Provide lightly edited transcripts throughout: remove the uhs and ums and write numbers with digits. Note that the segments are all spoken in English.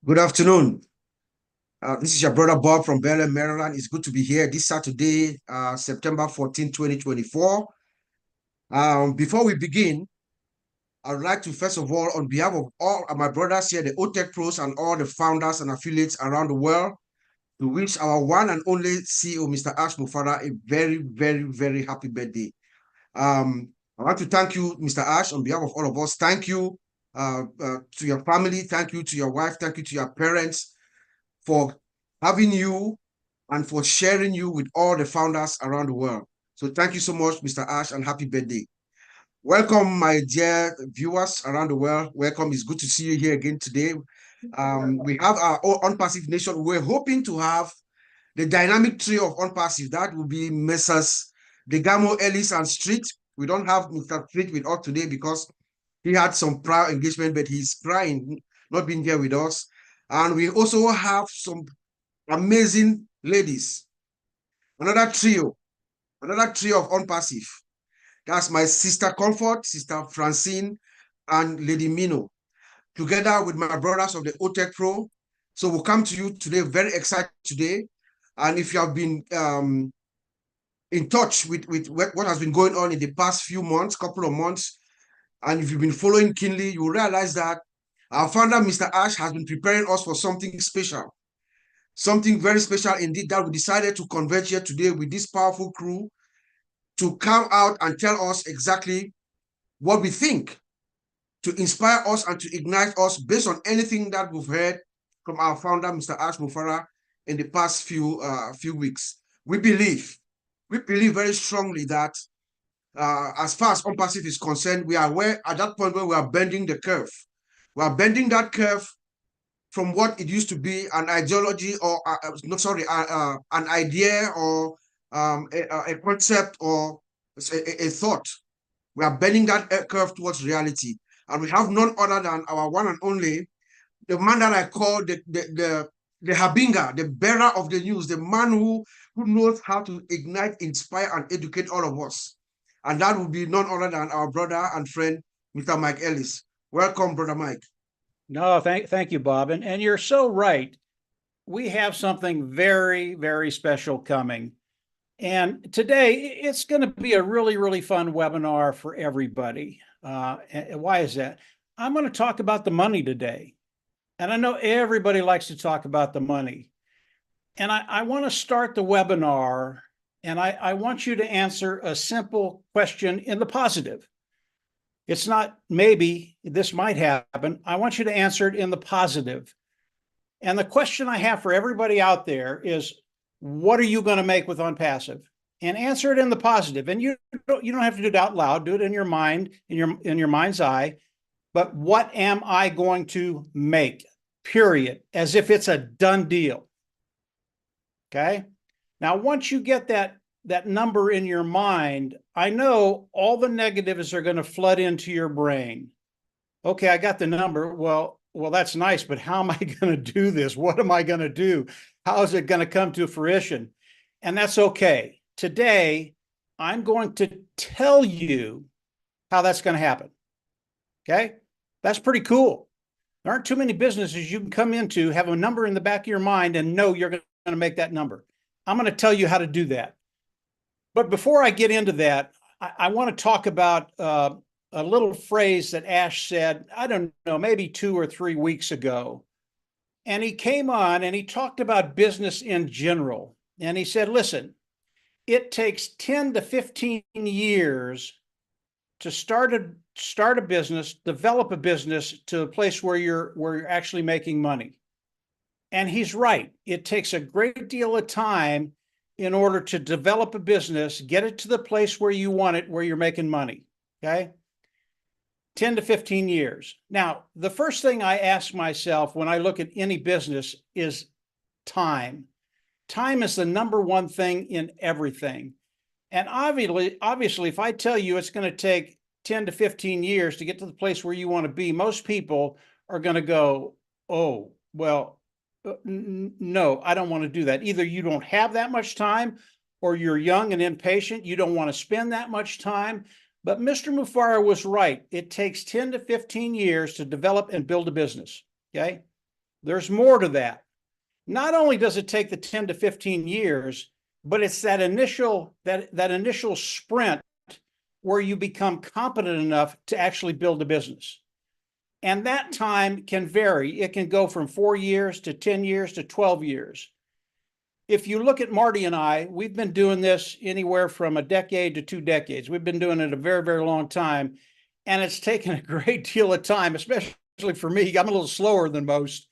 Good afternoon. This is your brother Bob from Bel Air, Maryland. It's good to be here this Saturday, September 14, 2024. Before we begin, I would like to, first of all, on behalf of all of my brothers here, the Otech pros and all the founders and affiliates around the world, to wish our one and only CEO, Mr. Ash Mufara, a very, very, very happy birthday. I want to thank you, Mr. Ash, on behalf of all of us. Thank you to your family. Thank you to your wife. Thank you to your parents for having you and for sharing you with all the founders around the world. So thank you so much, Mr. Ash, and happy birthday. Welcome, my dear viewers around the world. Welcome. It's good to see you here again today. We have our Unpassive Nation. We're hoping to have the dynamic trio of Unpassive. That will be Messrs. Degamo, Ellis, and Street. We don't have Mr. Street with us today because he had some prior engagement, but he's crying not being here with us. And we also have some amazing ladies. Another trio of Unpassive. That's my sister Comfort, sister Francine, and Lady Mino, together with my brothers of the Otech Pro. So we'll come to you today, very excited today. And if you have been in touch with what has been going on in the past few months, couple of months, and if you've been following keenly, you will realize that our founder, Mr. Ash, has been preparing us for something special. Something very special indeed, that we decided to converge here today with this powerful crew to come out and tell us exactly what we think, to inspire us and to ignite us based on anything that we've heard from our founder, Mr. Ash Mufara, in the past few weeks. We believe very strongly that as far as ONPASSIVE is concerned, we are at that point where we are bending the curve. We are bending that curve from what it used to be, an ideology or an idea or a concept or a thought. We are bending that curve towards reality, and we have none other than our one and only, the man that I call the Habinga, the bearer of the news, the man who knows how to ignite, inspire, and educate all of us. And that would be none other than our brother and friend, Mr. Mike Ellis. Welcome, brother Mike. No, thank you, Bob. And you're so right. We have something very, very special coming. And today it's going to be a really, really fun webinar for everybody. Why is that? I'm going to talk about the money today. And I know everybody likes to talk about the money. And I want to start the webinar, and I want you to answer a simple question in the positive. It's not maybe this might happen. I want you to answer it in the positive. And the question I have for everybody out there is, what are you going to make with ONPASSIVE? And answer it in the positive. And you don't have to do it out loud. Do it in your mind, in your mind's eye. But what am I going to make? Period. As if it's a done deal. Okay. Now, once you get that number in your mind, I know all the negatives are going to flood into your brain. Okay, I got the number. Well, that's nice, but how am I going to do this? What am I going to do? How is it going to come to fruition? And that's okay. Today, I'm going to tell you how that's going to happen. Okay, that's pretty cool. There aren't too many businesses you can come into, have a number in the back of your mind, and know you're going to make that number. I'm going to tell you how to do that. But before I get into that, I want to talk about a little phrase that Ash said, I don't know, maybe 2 or 3 weeks ago. And he came on and he talked about business in general. And he said, listen, it takes 10 to 15 years to start a business, develop a business to a place where you're actually making money. And he's right. It takes a great deal of time in order to develop a business, get it to the place where you want it, where you're making money, okay? 10 to 15 years. Now, the first thing I ask myself when I look at any business is time. Time is the number one thing in everything. And obviously, if I tell you it's going to take 10 to 15 years to get to the place where you want to be, most people are going to go, oh, well, no, I don't want to do that. Either you don't have that much time, or you're young and impatient. You don't want to spend that much time. But Mr. Mufara was right. It takes 10 to 15 years to develop and build a business. Okay. There's more to that. Not only does it take the 10 to 15 years, but it's that initial sprint where you become competent enough to actually build a business. And that time can vary. It can go from 4 years to 10 years to 12 years. If you look at Marty and I, we've been doing this anywhere from a decade to 2 decades. We've been doing it a very, very long time. And it's taken a great deal of time, especially for me. I'm a little slower than most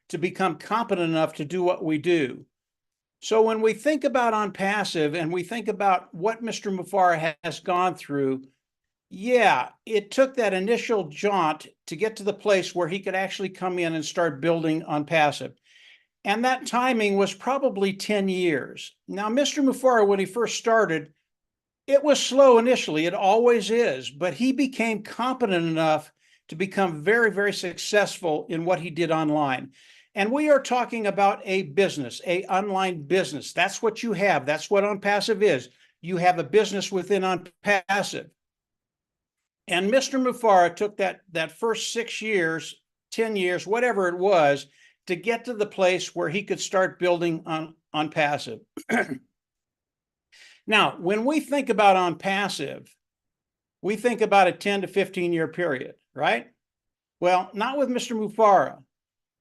to become competent enough to do what we do. So when we think about ONPASSIVE and we think about what Mr. Mufareh has gone through, yeah, it took that initial jaunt to get to the place where he could actually come in and start building ONPASSIVE. And that timing was probably 10 years. Now, Mr. Mufareh, when he first started, it was slow initially. It always is. But he became competent enough to become very, very successful in what he did online. And we are talking about a business, an online business. That's what you have. That's what ONPASSIVE is. You have a business within ONPASSIVE. And Mr. Mufareh took that first 6 years, 10 years, whatever it was, to get to the place where he could start building on ONPASSIVE. Now, when we think about ONPASSIVE, we think about a 10 to 15 year period, right? Well, not with Mr. Mufareh.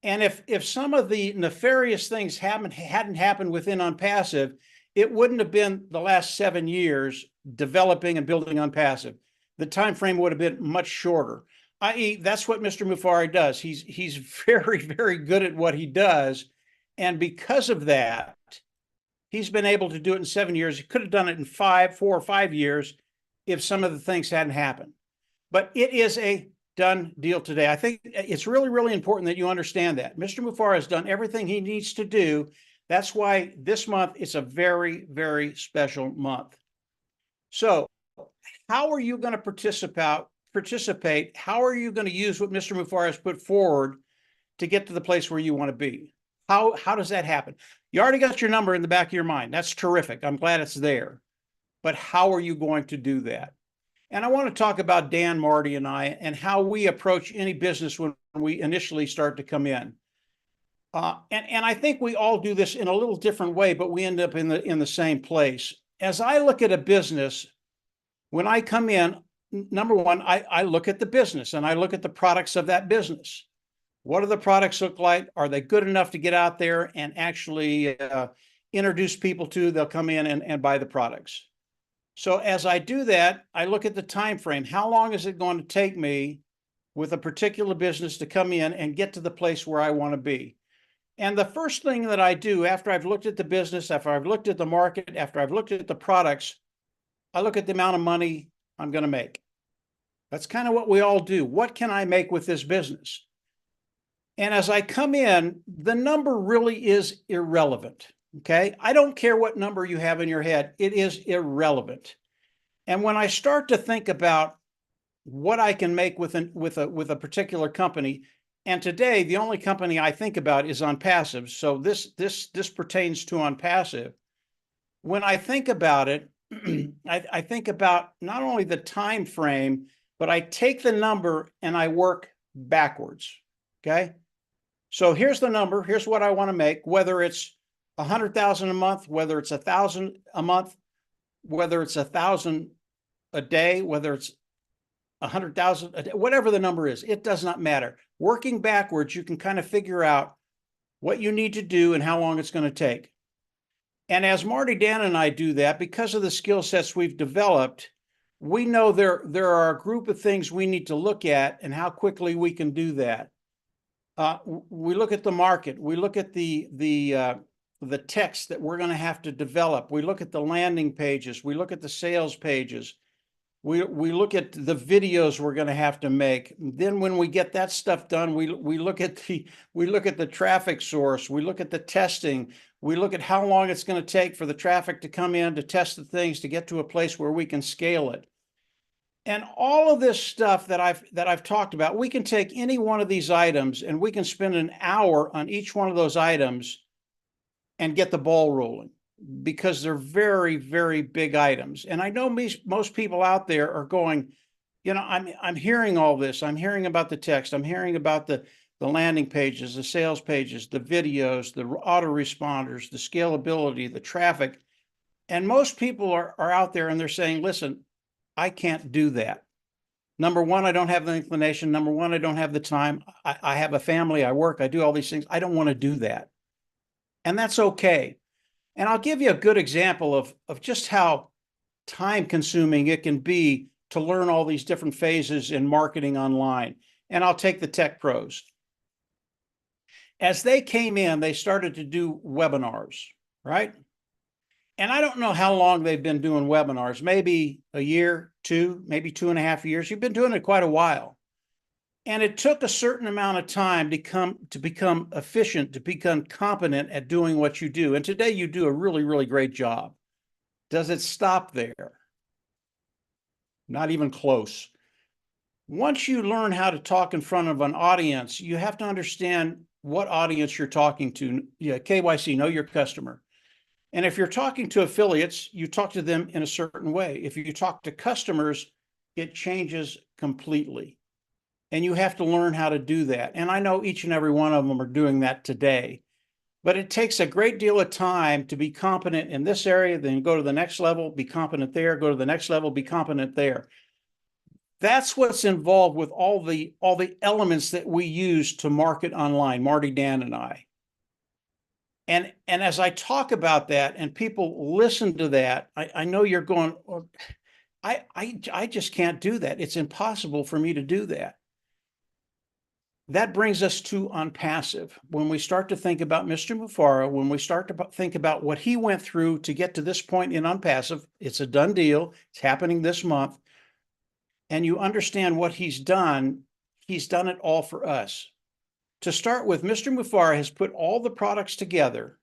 And if some of the nefarious things hadn't happened within ONPASSIVE, it wouldn't have been the last 7 years developing and building ONPASSIVE. The time frame would have been much shorter. I.e., that's what Mr. Mufareh does. He's very, very good at what he does. And because of that, he's been able to do it in 7 years. He could have done it in 4 or 5 years if some of the things hadn't happened. But it is a done deal today. I think it's really, really important that you understand that. Mr. Mufareh has done everything he needs to do. That's why this month is a very, very special month. So how are you going to participate? How are you going to use what Mr. Mufareh has put forward to get to the place where you want to be? How does that happen? You already got your number in the back of your mind. That's terrific. I'm glad it's there. But how are you going to do that? And I want to talk about Dan, Marty, and I, and how we approach any business when we initially start to come in. And I think we all do this in a little different way, but we end up in the same place. As I look at a business, when I come in, number one, I look at the business and I look at the products of that business. What do the products look like? Are they good enough to get out there and actually introduce people to? They'll come in and buy the products. So as I do that, I look at the time frame. How long is it going to take me with a particular business to come in and get to the place where I want to be? And the first thing that I do after I've looked at the business, after I've looked at the market, after I've looked at the products, I look at the amount of money I'm going to make. That's kind of what we all do. What can I make with this business? And as I come in, the number really is irrelevant. Okay, I don't care what number you have in your head. It is irrelevant. And when I start to think about what I can make with a particular company, and today the only company I think about is ONPASSIVE. So this pertains to ONPASSIVE. When I think about it, I think about not only the time frame, but I take the number and I work backwards. Okay, so here's the number. Here's what I want to make, whether it's 100,000 a month, whether it's 1,000 a month, whether it's 1,000 a day, whether it's 100,000 a day, whatever the number is, it does not matter. Working backwards, you can kind of figure out what you need to do and how long it's going to take. And as Marty, Dan, and I do that, because of the skill sets we've developed, we know there are a group of things we need to look at and how quickly we can do that. We look at the market. We look at the text that we're going to have to develop. We look at the landing pages. We look at the sales pages. We look at the videos we're going to have to make. Then when we get that stuff done, we look at the traffic source. We look at the testing. We look at how long it's going to take for the traffic to come in to test the things to get to a place where we can scale it. And all of this stuff that I've talked about, we can take any one of these items and we can spend an hour on each one of those items and get the ball rolling, because they're very, very big items. And I know most people out there are going, you know, I'm hearing all this. I'm hearing about the text. I'm hearing about the the landing pages, the sales pages, the videos, the autoresponders, the scalability, the traffic. And most people are out there and they're saying, listen, I can't do that. Number one, I don't have the inclination. Number one, I don't have the time. I have a family, I work, I do all these things. I don't want to do that. And that's okay. And I'll give you a good example of just how time consuming it can be to learn all these different phases in marketing online. And I'll take the tech pros. As they came in, they started to do webinars, right? And I don't know how long they've been doing webinars, maybe a year, two, maybe 2.5 years. You've been doing it quite a while. And it took a certain amount of time to become efficient, to become competent at doing what you do. And today you do a really, really great job. Does it stop there? Not even close. Once you learn how to talk in front of an audience, you have to understand what audience you're talking to. Yeah, KYC, know your customer. And if you're talking to affiliates, you talk to them in a certain way. If you talk to customers, it changes completely. And you have to learn how to do that. And I know each and every one of them are doing that today. But it takes a great deal of time to be competent in this area, then go to the next level, be competent there, go to the next level, be competent there. That's what's involved with all the elements that we use to market online, Marty, Dan, and I. And as I talk about that and people listen to that, I know you're going, oh, I just can't do that. It's impossible for me to do that. That brings us to Unpassive. When we start to think about Mr. Mufareh, when we start to think about what he went through to get to this point in Unpassive, it's a done deal. It's happening this month. And you understand what he's done it all for us. To start with, Mr. Mufareh has put all the products together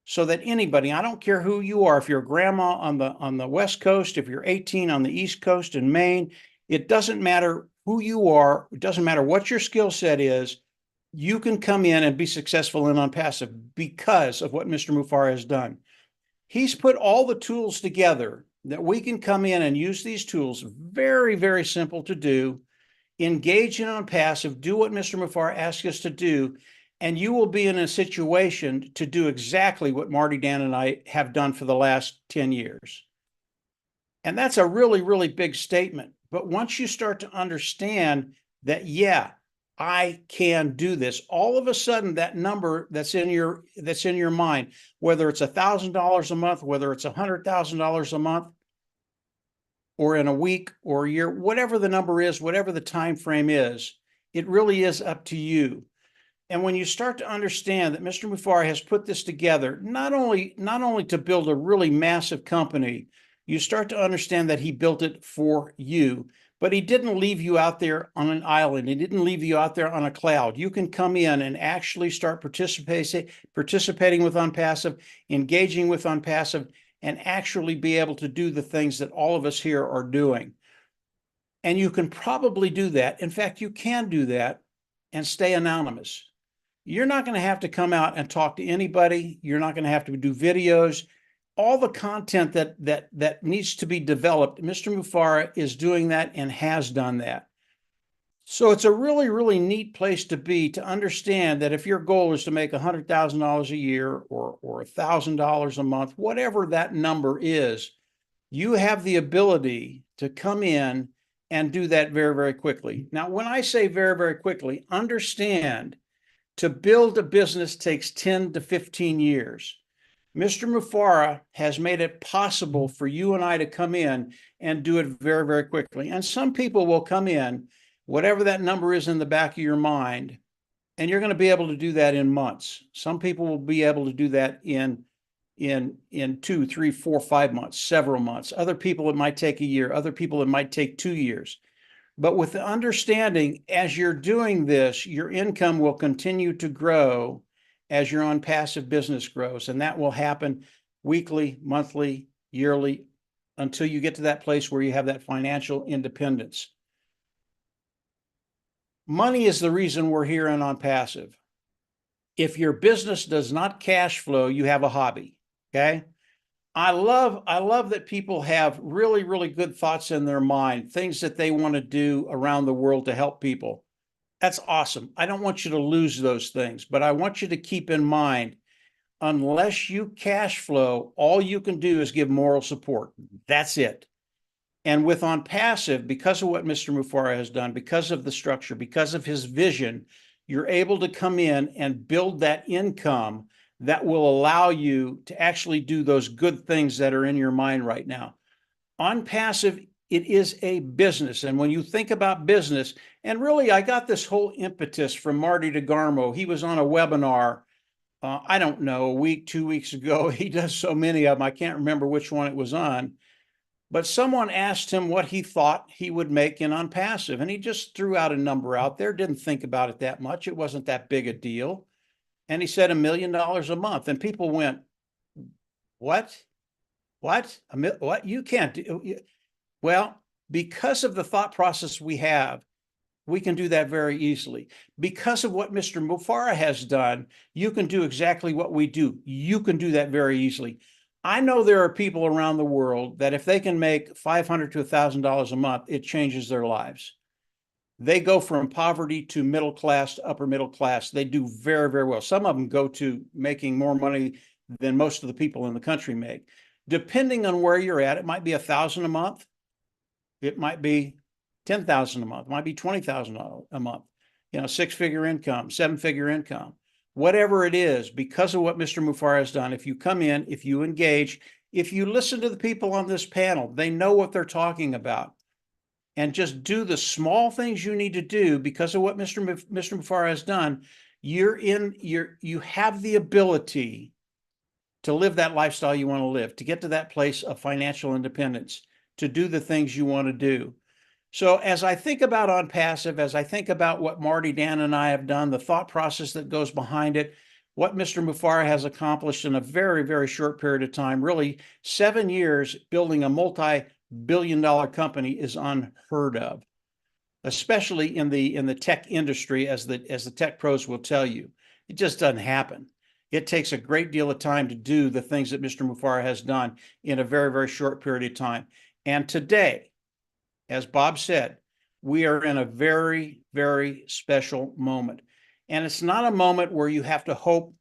so that anybody, I don't care who you are, if you're a grandma on the West Coast, if you're 18 on the East Coast in Maine, it doesn't matter who you are, it doesn't matter what your skill set is, you can come in and be successful in Unpassive because of what Mr. Mufareh has done. He's put all the tools together that we can come in and use these tools, very, very simple to do, engage in Unpassive, do what Mr. Mufareh asks us to do, and you will be in a situation to do exactly what Marty, Dan, and I have done for the last 10 years. And that's a really, really big statement. But once you start to understand that, yeah, I can do this, all of a sudden that number that's in your mind, whether it's $1,000 a month, whether it's $100,000 a month, or in a week or a year, whatever the number is, whatever the time frame is, it really is up to you. And when you start to understand that Mr. Mufareh has put this together, not only to build a really massive company, you start to understand that he built it for you, but he didn't leave you out there on an island. He didn't leave you out there on a cloud. You can come in and actually start participating with Unpassive, engaging with Unpassive, and actually be able to do the things that all of us here are doing. And you can probably do that. In fact, you can do that and stay anonymous. You're not going to have to come out and talk to anybody. You're not going to have to do videos. All the content that needs to be developed, Mr. Mufareh is doing that and has done that. So it's a really, really neat place to be, to understand that if your goal is to make $100,000 a year or $1,000 a month, whatever that number is, you have the ability to come in and do that very, very quickly. Now, when I say very, very quickly, understand to build a business takes 10 to 15 years. Mr. Mufareh has made it possible for you and I to come in and do it very, very quickly. And some people will come in, whatever that number is in the back of your mind, and you're going to be able to do that in months. Some people will be able to do that in 2, 3, 4, 5 months, several months. Other people, it might take a year. Other people, it might take 2 years. But with the understanding, as you're doing this, your income will continue to grow as your Unpassive business grows. And that will happen weekly, monthly, yearly, until you get to that place where you have that financial independence. Money is the reason we're here in Unpassive. If your business does not cash flow, you have a hobby, okay? I love that people have really, really good thoughts in their mind, things that they want to do around the world to help people. That's awesome. I don't want you to lose those things, but I want you to keep in mind, unless you cash flow, all you can do is give moral support. That's it. And with ONPASSIVE, because of what Mr. Mufara has done, because of the structure, because of his vision, you're able to come in and build that income that will allow you to actually do those good things that are in your mind right now. ONPASSIVE, it is a business. And when you think about business, and really, I got this whole impetus from Marty DeGarmo. He was on a webinar, I don't know, a week, 2 weeks ago. He does so many of them, I can't remember which one it was on. But someone asked him what he thought he would make in ONPASSIVE, and he just threw out a number out there, didn't think about it that much. It wasn't that big a deal. And he said $1 million a month. And people went, what? What? What? You can't do. Well, because of the thought process we have, we can do that very easily. Because of what Mr. Mufara has done, you can do exactly what we do. You can do that very easily. I know there are people around the world that if they can make $500 to $1,000 a month, it changes their lives. They go from poverty to middle class to upper middle class. They do very, very well. Some of them go to making more money than most of the people in the country make. Depending on where you're at, it might be $1,000 a month. It might be $10,000 a month. It might be $20,000 a month. You know, 6-figure income, 7-figure income. Whatever it is, because of what Mr. Mufara has done, if you come in, if you engage, if you listen to the people on this panel, they know what they're talking about. And just do the small things you need to do because of what Mr. Mufara has done, you have the ability to live that lifestyle you want to live, to get to that place of financial independence, to do the things you want to do. So as I think about ONPASSIVE, as I think about what Marty, Dan, and I have done, the thought process that goes behind it, what Mr. Mufara has accomplished in a very, very short period of time, really 7 years building a multi-billion-dollar company is unheard of, especially in the tech industry, as the tech pros will tell you. It just doesn't happen. It takes a great deal of time to do the things that Mr. Mufara has done in a very, very short period of time. And today, as Bob said, we are in a very, very special moment. And it's not a moment where you have to hope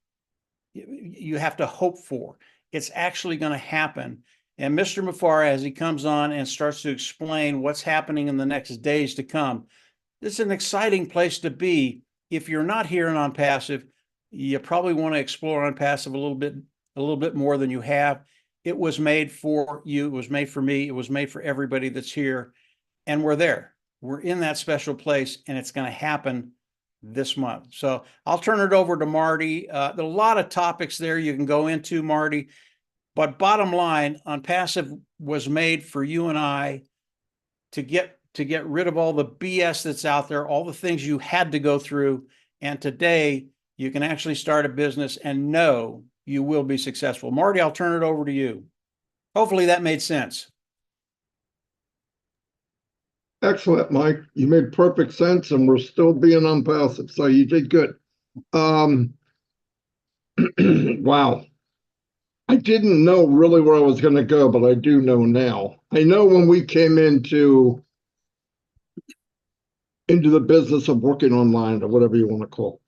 for. It's actually going to happen. And Mr. Mufara, as he comes on and starts to explain what's happening in the next days to come, this is an exciting place to be. If you're not here in ONPASSIVE, you probably want to explore ONPASSIVE a little bit more than you have. It was made for you. It was made for me. It was made for everybody that's here. And we're there. We're in that special place, and it's going to happen this month. So I'll turn it over to Marty. There are a lot of topics there you can go into, Marty. But bottom line, ONPASSIVE was made for you and I to get rid of all the BS that's out there, all the things you had to go through. And today, you can actually start a business and know you will be successful. Marty, I'll turn it over to you. Hopefully that made sense. Excellent, Mike. You made perfect sense, and we're still being ONPASSIVE, so you did good. Wow. I didn't know really where I was going to go, but I do know now. I know when we came into the business of working online, or whatever you want to call it,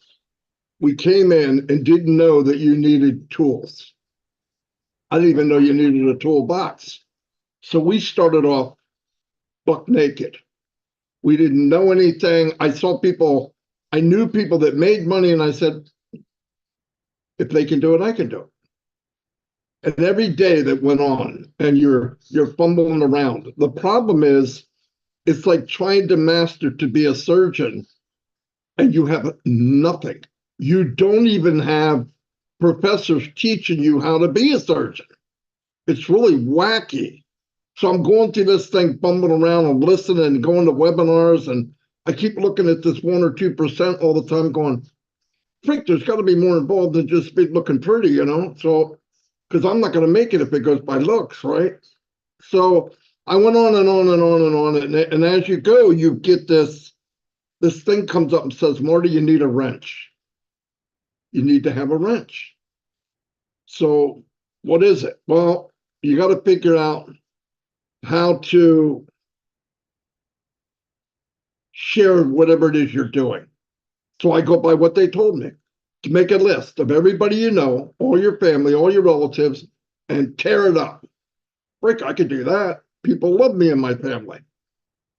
we came in and didn't know that you needed tools. I didn't even know you needed a toolbox. So we started off buck naked. We didn't know anything. I knew people that made money, and I said, if they can do it, I can do it. And every day that went on, and you're fumbling around. The problem is, it's like trying to master to be a surgeon, and you have nothing. You don't even have professors teaching you how to be a surgeon. It's really wacky. So I'm going through this thing, bumbling around and listening and going to webinars, and I keep looking at this 1 or 2% all the time going, freak, there's got to be more involved than just be looking pretty, you know? So, because I'm not going to make it if it goes by looks, right? So I went on and on and on and on. And as you go, you get this thing comes up and says, Marty, you need a wrench. You need to have a wrench. So what is it? Well, you got to figure out how to share whatever it is you're doing. So I go by what they told me, to make a list of everybody you know, all your family, all your relatives, and tear it up. Rick, I could do that. People love me and my family.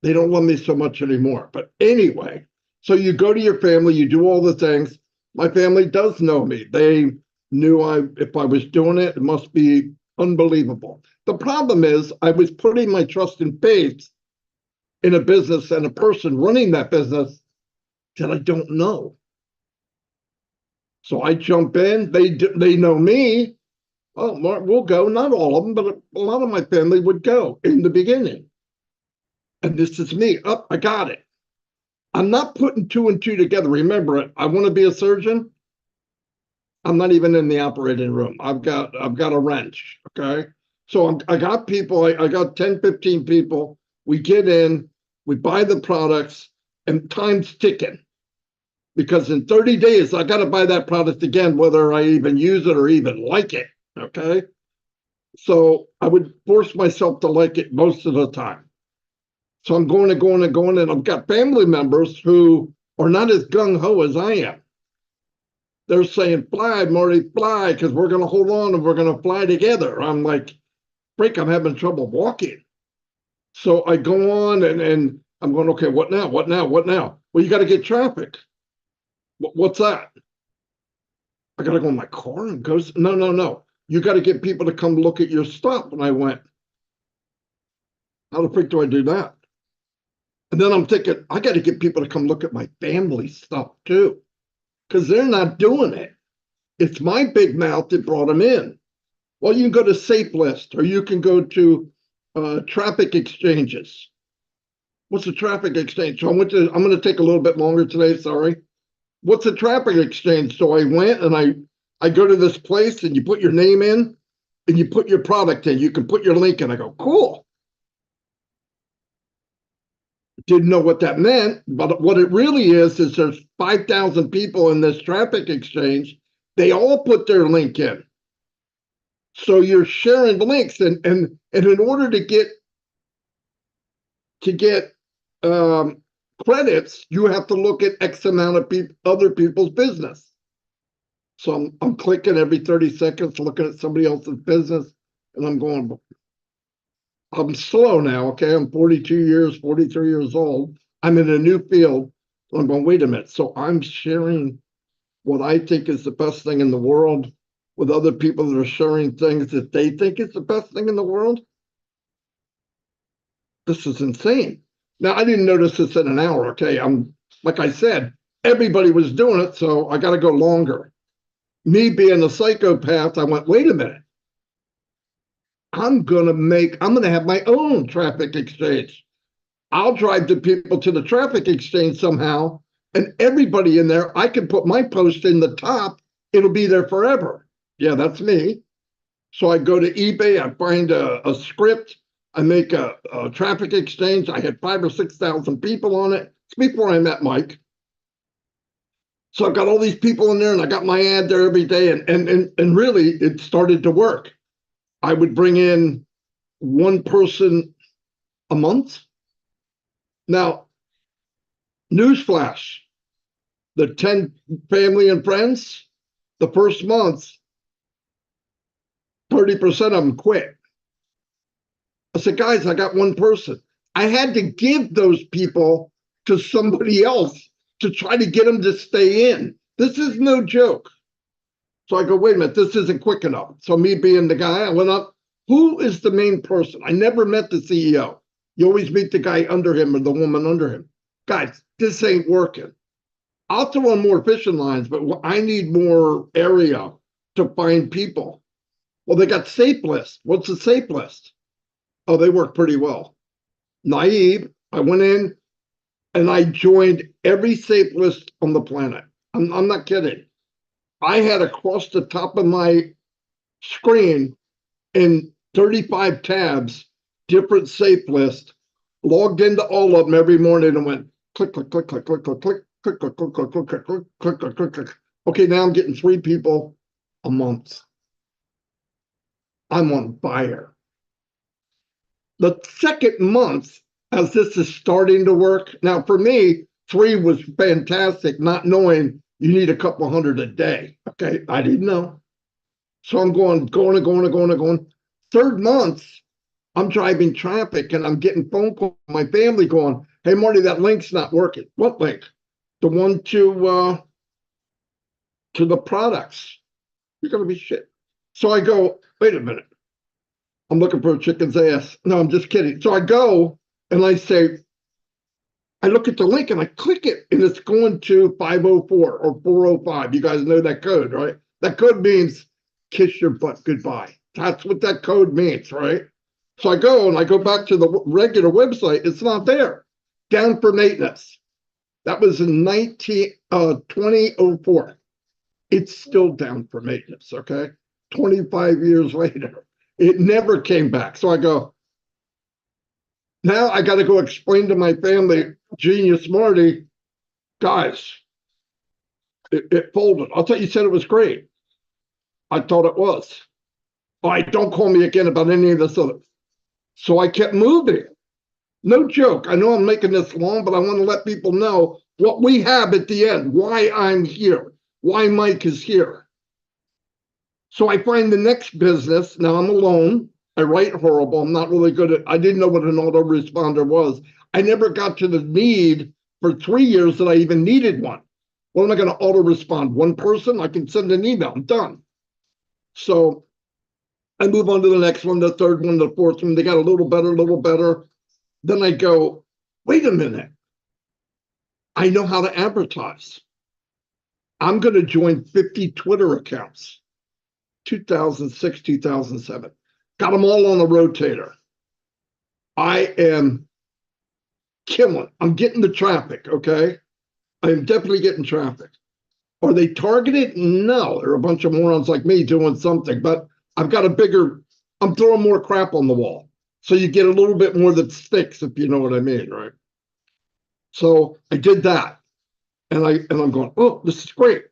They don't love me so much anymore. But anyway, so you go to your family, you do all the things. My family does know me. They knew if I was doing it, it must be unbelievable. The problem is I was putting my trust and faith in a business and a person running that business that I don't know. So I jump in, they know me. Oh, Mark, we'll go. Not all of them, but a lot of my family would go in the beginning. And this is me. Oh, I got it. I'm not putting two and two together. Remember, I want to be a surgeon. I'm not even in the operating room. I've got a wrench. Okay. So I got people, I got 10, 15 people. We get in, we buy the products, and time's ticking. Because in 30 days, I got to buy that product again, whether I even use it or even like it. Okay. So I would force myself to like it most of the time. So I'm going and I've got family members who are not as gung-ho as I am. They're saying, fly, Marty, fly, because we're going to hold on and we're going to fly together. I'm like, Frank, I'm having trouble walking. So I go on and I'm going, okay, what now? What now? What now? Well, you got to get traffic. What's that? I got to go in my car and goes, no. You got to get people to come look at your stuff. And I went, how the freak do I do that? And then I'm thinking, I got to get people to come look at my family stuff too, because they're not doing it. It's my big mouth that brought them in. Well, you can go to Safe List, or you can go to traffic exchanges. What's a traffic exchange? So I'm going to take a little bit longer today, sorry. What's a traffic exchange? So I went and I go to this place and you put your name in and you put your product in. You can put your link in. I go, cool. Didn't know what that meant, but what it really is there's 5,000 people in this traffic exchange. They all put their link in. So you're sharing links, and in order to get credits, you have to look at X amount of other people's business. So I'm clicking every 30 seconds, looking at somebody else's business, and I'm going, I'm slow now, okay? I'm 43 years old. I'm in a new field. I'm going, wait a minute. So I'm sharing what I think is the best thing in the world with other people that are sharing things that they think is the best thing in the world? This is insane. Now, I didn't notice this in an hour, okay? Like I said, everybody was doing it, so I got to go longer. Me being a psychopath, I went, wait a minute. I'm going to have my own traffic exchange. I'll drive the people to the traffic exchange somehow, and everybody in there, I can put my post in the top. It'll be there forever. Yeah, that's me. So I go to eBay, I find a script, I make a traffic exchange. I had 5,000 or 6,000 people on it. It's before I met Mike. So I've got all these people in there, and I got my ad there every day, and really it started to work. I would bring in one person a month. Now, newsflash, the 10 family and friends, the first month, 30% of them quit. I said, guys, I got one person. I had to give those people to somebody else to try to get them to stay in. This is no joke. So I go, wait a minute, this isn't quick enough. So me being the guy, I went up. Who is the main person? I never met the CEO. You always meet the guy under him or the woman under him. Guys, this ain't working. I'll throw on more fishing lines, but I need more area to find people. Well, they got Safe List. What's a Safe List? Oh, they work pretty well. Naive, I went in and I joined every Safe List on the planet. I'm not kidding. I had across the top of my screen in 35 tabs, different Safe Lists, logged into all of them every morning and went click, click, click, click, click, click, click, click, click, click, click, click, click, click, click, click, click. Okay, now I'm getting 3 people a month. I'm on fire. The second month, as this is starting to work, now for me, 3 was fantastic, not knowing you need a couple hundred a day. Okay, I didn't know. So I'm going. 3rd month, I'm driving traffic and I'm getting phone calls from my family going, "Hey, Marty, that link's not working." "What link?" "The one to the products." "You're gonna be shit." So I go, "Wait a minute. I'm looking for a chicken's ass." No, I'm just kidding. So I go and I say, I look at the link and I click it and it's going to 504 or 405. You guys know that code, right? That code means kiss your butt goodbye. That's what that code means, right? So I go and I go back to the regular website. It's not there. Down for maintenance. That was in 2004. It's still down for maintenance, okay? 25 years later. It never came back. So I go, now I got to go explain to my family, Genius Marty, guys, it folded. "I'll tell you, said it was great." "I thought it was." "All right, don't call me again about any of this other." So I kept moving. No joke. I know I'm making this long, but I want to let people know what we have at the end, why I'm here, why Mike is here. So I find the next business. Now I'm alone. I write horrible. I'm not really good at, I didn't know what an autoresponder was. I never got to the need for 3 years that I even needed one. What am I going to auto-respond? One person? I can send an email. I'm done. So I move on to the next one, the 3rd one, the 4th one. They got a little better, a little better. Then I go, wait a minute. I know how to advertise. I'm going to join 50 Twitter accounts. 2006, 2007. Got them all on the rotator. I am killing. I'm getting the traffic, okay? I am definitely getting traffic. Are they targeted? No, they're a bunch of morons like me doing something, but I've got a bigger, I'm throwing more crap on the wall. So you get a little bit more that sticks, if you know what I mean, right? So I did that. And I'm going, oh, this is great.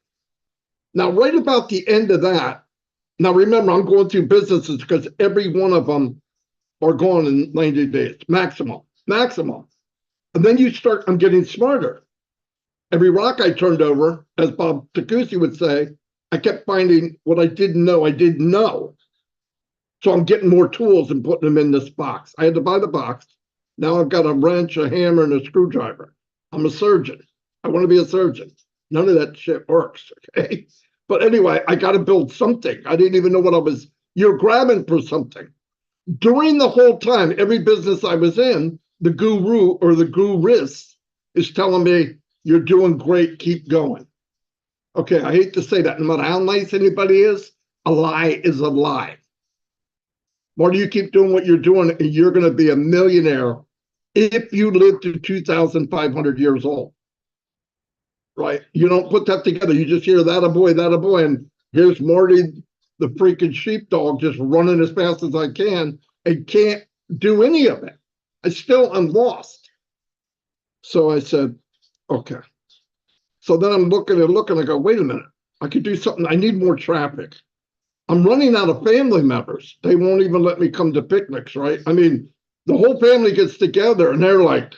Now, right about the end of that, now remember, I'm going through businesses because every one of them are gone in 90 days, maximum. And then you start, I'm getting smarter. Every rock I turned over, as Bob Takusi would say, I kept finding what I didn't know. So I'm getting more tools and putting them in this box. I had to buy the box. Now I've got a wrench, a hammer, and a screwdriver. I'm a surgeon. I want to be a surgeon. None of that shit works, okay? But anyway, I got to build something. I didn't even know what I was, you're grabbing for something. During the whole time, every business I was in, the guru or the gurus is telling me, you're doing great, keep going. Okay, I hate to say that. No matter how nice anybody is a lie. Marty, you keep doing what you're doing, and you're going to be a millionaire if you live to 2,500 years old. Right? You don't put that together. You just hear that a boy, and here's Marty, the freaking sheepdog, just running as fast as I can and can't do any of it. I'm lost. So I said, okay. So then I'm looking, I go, wait a minute, I could do something. I need more traffic. I'm running out of family members. They won't even let me come to picnics, right? I mean, the whole family gets together and they're like,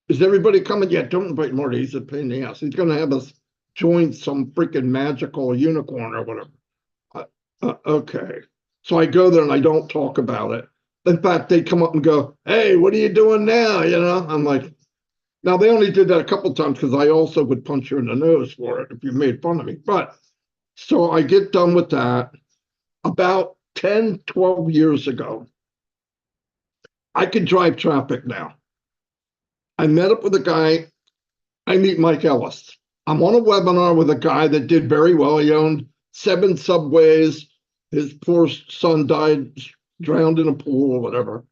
is everybody coming? Yeah, don't invite Marty. He's a pain in the ass. He's going to have us join some freaking magical unicorn or whatever. Okay. So I go there and I don't talk about it. In fact, they come up and go, hey, what are you doing now? You know, I'm like, now they only did that a couple of times because I also would punch you in the nose for it if you made fun of me. But so I get done with that. About 10, 12 years ago, I could drive traffic now. I met up with a guy. I meet Mike Ellis. I'm on a webinar with a guy that did very well. He owned 7 subways. His poor son died, drowned in a pool or whatever.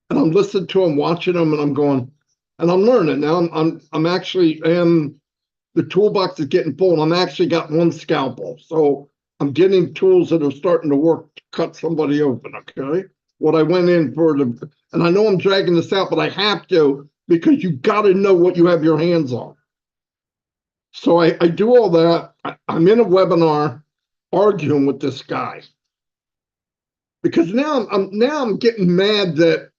And I'm listening to him, watching him, and I'm going, and I'm learning. Now I'm actually, the toolbox is getting full, and I'm actually got one scalpel. So I'm getting tools that are starting to work to cut somebody open, okay? What I went in for, and I know I'm dragging this out, but I have to, because you got to know what you have your hands on. So I do all that. I'm in a webinar arguing with this guy. Because now I'm getting mad that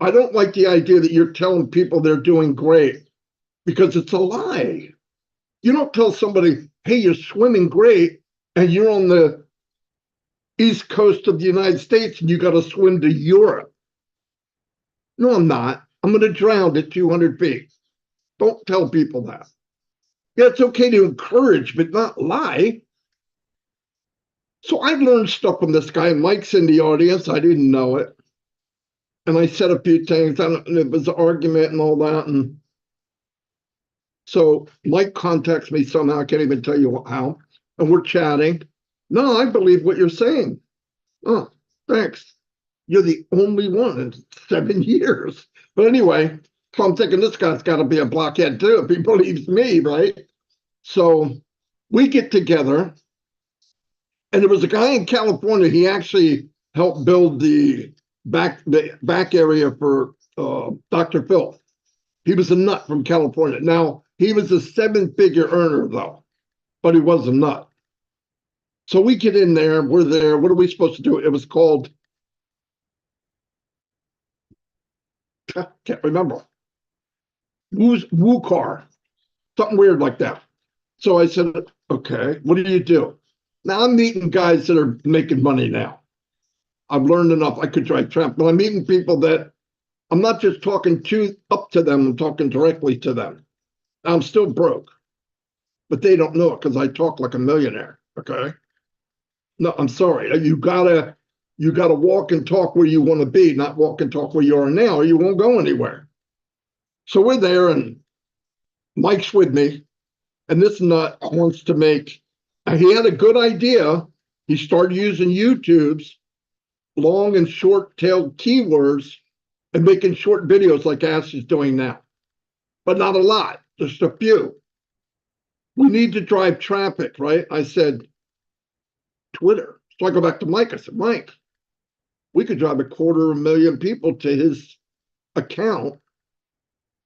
I don't like the idea that you're telling people they're doing great because it's a lie. You don't tell somebody, hey, you're swimming great, and you're on the east coast of the United States and you got to swim to Europe. No, I'm not. I'm going to drown at 200 feet. Don't tell people that. Yeah, it's okay to encourage, but not lie. So I learned stuff from this guy. Mike's in the audience. I didn't know it. And I said a few things. And it was an argument and all that. And so Mike contacts me somehow. I can't even tell you how. And we're chatting. No, I believe what you're saying. Oh, thanks. You're the only one in 7 years. But anyway, so I'm thinking this guy's got to be a blockhead too if he believes me, right? So we get together, and there was a guy in California. He actually helped build the back area for Dr. Phil. He was a nut from California. Now, he was a 7-figure earner, though, but he was a nut. So we get in there, we're there. What are we supposed to do? It was called, can't remember, Woo Car, something weird like that. So I said, okay, what do you do? Now I'm meeting guys that are making money now. I've learned enough. I could drive tramp, but I'm meeting people that I'm not just talking up to them, I'm talking directly to them. I'm still broke, but they don't know it because I talk like a millionaire, okay? No, I'm sorry. You gotta walk and talk where you want to be, not walk and talk where you are now, or you won't go anywhere. So we're there, and Mike's with me, and this nut wants to make. He had a good idea. He started using YouTube's long and short-tailed keywords and making short videos like Ash is doing now, but not a lot, just a few. We need to drive traffic, right? I said, Twitter. So I go back to Mike. I said, Mike, we could drive 250,000 people to his account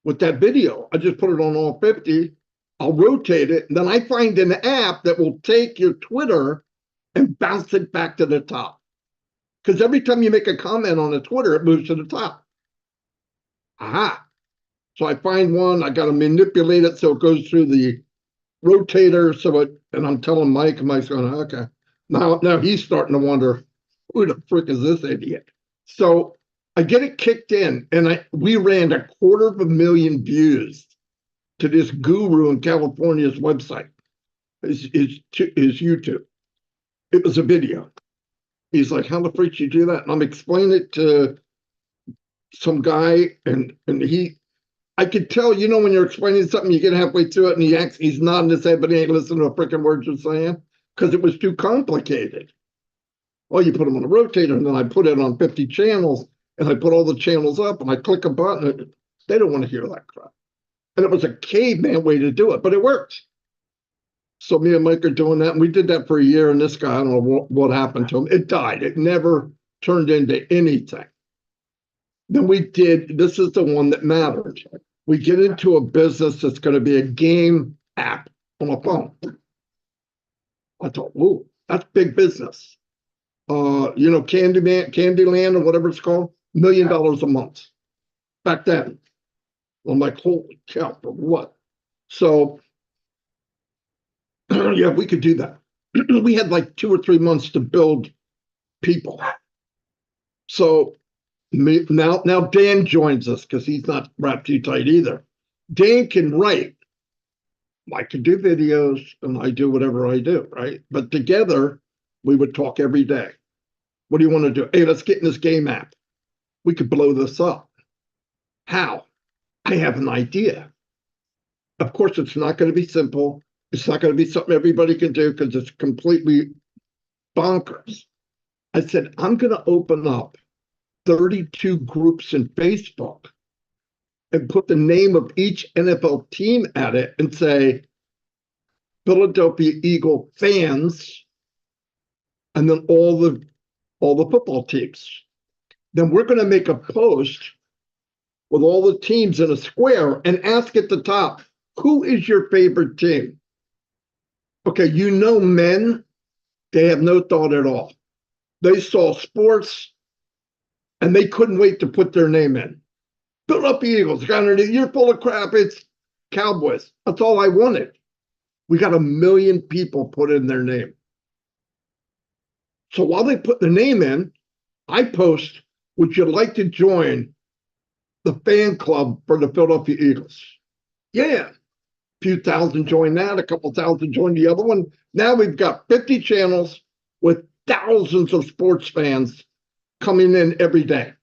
with that video. I just put it on all 50. I'll rotate it. And then I find an app that will take your Twitter and bounce it back to the top. Because every time you make a comment on a Twitter, it moves to the top. Aha. So I find one. I got to manipulate it so it goes through the rotator. And I'm telling Mike, and Mike's going, okay. Now he's starting to wonder, who the frick is this idiot? So I get it kicked in, and we ran 250,000 views to this guru in California's website, his YouTube. It was a video. He's like, how the freak you do that? And I'm explaining it to some guy, and I could tell, when you're explaining something, you get halfway through it, and he's nodding his head, but he ain't listening to a freaking word you're saying, because it was too complicated. Well, you put them on a rotator, and then I put it on 50 channels, and I put all the channels up, and I click a button, and they don't want to hear that crap. And it was a caveman way to do it, but it worked. So me and Mike are doing that, and we did that for a year, and this guy, I don't know what happened to him. It died. It never turned into anything. Then this is the one that mattered. We get into a business that's going to be a game app on a phone. I thought, whoa, that's big business. Candyland or whatever it's called, $1 million a month. Back then. I'm like, holy cow, for what? So, yeah, we could do that. We had like 2 or 3 months to build people. So now Dan joins us because he's not wrapped too tight either. Dan can write. I can do videos and I do whatever I do, right? But together, we would talk every day. What do you want to do? Hey, let's get in this game app. We could blow this up. How? I have an idea. Of course, it's not going to be simple. It's not going to be something everybody can do because it's completely bonkers. I said, I'm going to open up 32 groups in Facebook and put the name of each NFL team at it and say, Philadelphia Eagle fans, and then all the football teams. Then we're going to make a post with all the teams in a square and ask at the top, who is your favorite team? Okay, men, they have no thought at all. They saw sports and they couldn't wait to put their name in. Philadelphia Eagles, you're full of crap. Cowboys. That's all I wanted. We got 1 million people put in their name. So while they put the name in, I post, would you like to join the fan club for the Philadelphia Eagles? Yeah. A few thousand joined that, a couple thousand joined the other one. Now we've got 50 channels with thousands of sports fans coming in every day.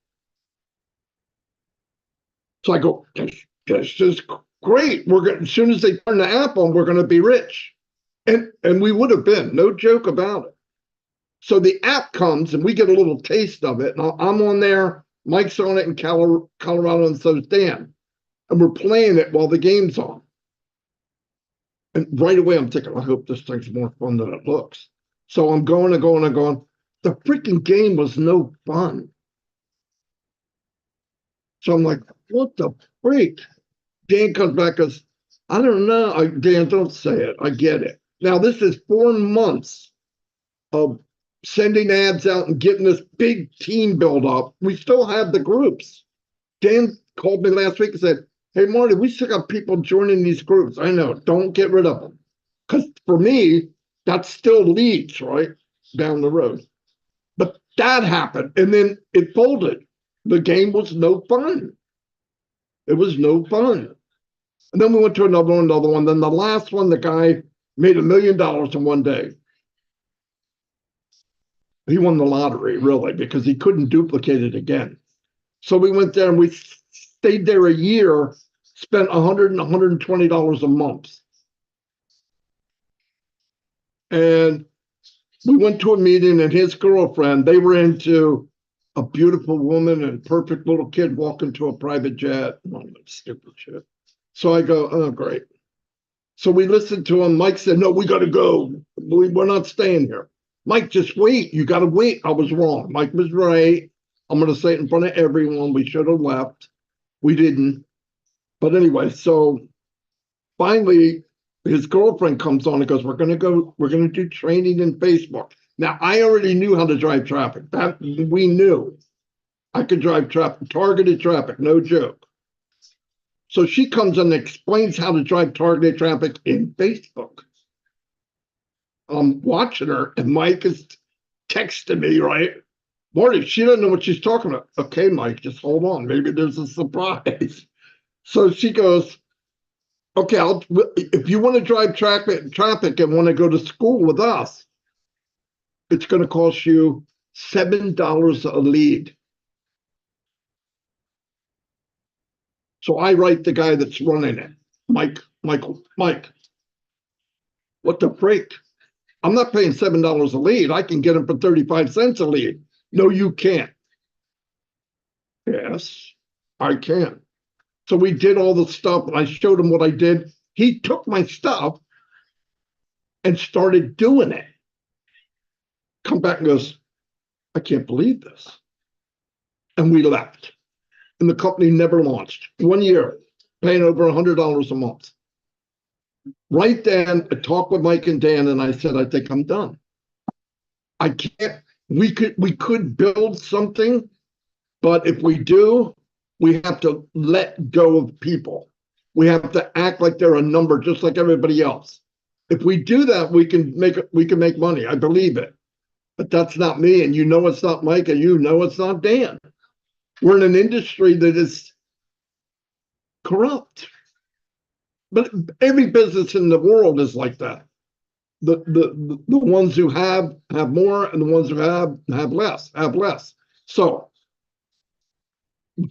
So I go, this is great. We're going, as soon as they turn the app on, we're going to be rich. And we would have been, no joke about it. So the app comes and we get a little taste of it. And I'm on there, Mike's on it in Colorado, and so's Dan. And we're playing it while the game's on. And right away I'm thinking, I hope this thing's more fun than it looks. So I'm going and going and going. The freaking game was no fun. So I'm like, what the freak? Dan comes back and goes, I don't know. Dan, don't say it. I get it. Now, this is 4 months of sending ads out and getting this big team build up. We still have the groups. Dan called me last week and said, hey, Marty, we still got people joining these groups. I know. Don't get rid of them. Because for me, that still leads, right, down the road. But that happened. And then it folded. The game was no fun. It was no fun. And then we went to another one. Then the last one, the guy made $1 million in one day. He won the lottery, really, because he couldn't duplicate it again. So we went there and we stayed there a year, spent $100 and $120 a month. And we went to a meeting, and his girlfriend, they were into a beautiful woman and perfect little kid walking to a private jet. Oh, that stupid shit. So I go, oh, great. So we listened to him. Mike said, no, we got to go. We're not staying here. Mike, just wait. You got to wait. I was wrong. Mike was right. I'm going to say it in front of everyone. We should have left. We didn't. But anyway, so finally, his girlfriend comes on and goes, we're going to do training in Facebook. Now, I already knew how to drive traffic. That we knew. I could drive traffic, targeted traffic, no joke. So she comes and explains how to drive targeted traffic in Facebook. I'm watching her, and Mike is texting me, right? Marty, she doesn't know what she's talking about. Okay, Mike, just hold on. Maybe there's a surprise. So she goes, okay, if you want to drive traffic and want to go to school with us, it's going to cost you $7 a lead. So I write the guy that's running it, Mike, what the freak? I'm not paying $7 a lead. I can get him for 35 cents a lead. No, you can't. Yes, I can. So we did all the stuff, and I showed him what I did. He took my stuff and started doing it. Come back and goes, I can't believe this. And we left. And the company never launched. 1 year, paying over $100 a month. Right then, I talked with Mike and Dan, and I said, I think I'm done. I can't, we could build something, but if we do, we have to let go of people. We have to act like they're a number, just like everybody else. If we do that, we can make money. I believe it. But that's not me, and you know it's not Mike, and you know it's not Dan. We're in an industry that is corrupt. But every business in the world is like that. The ones who have more, and the ones who have less. So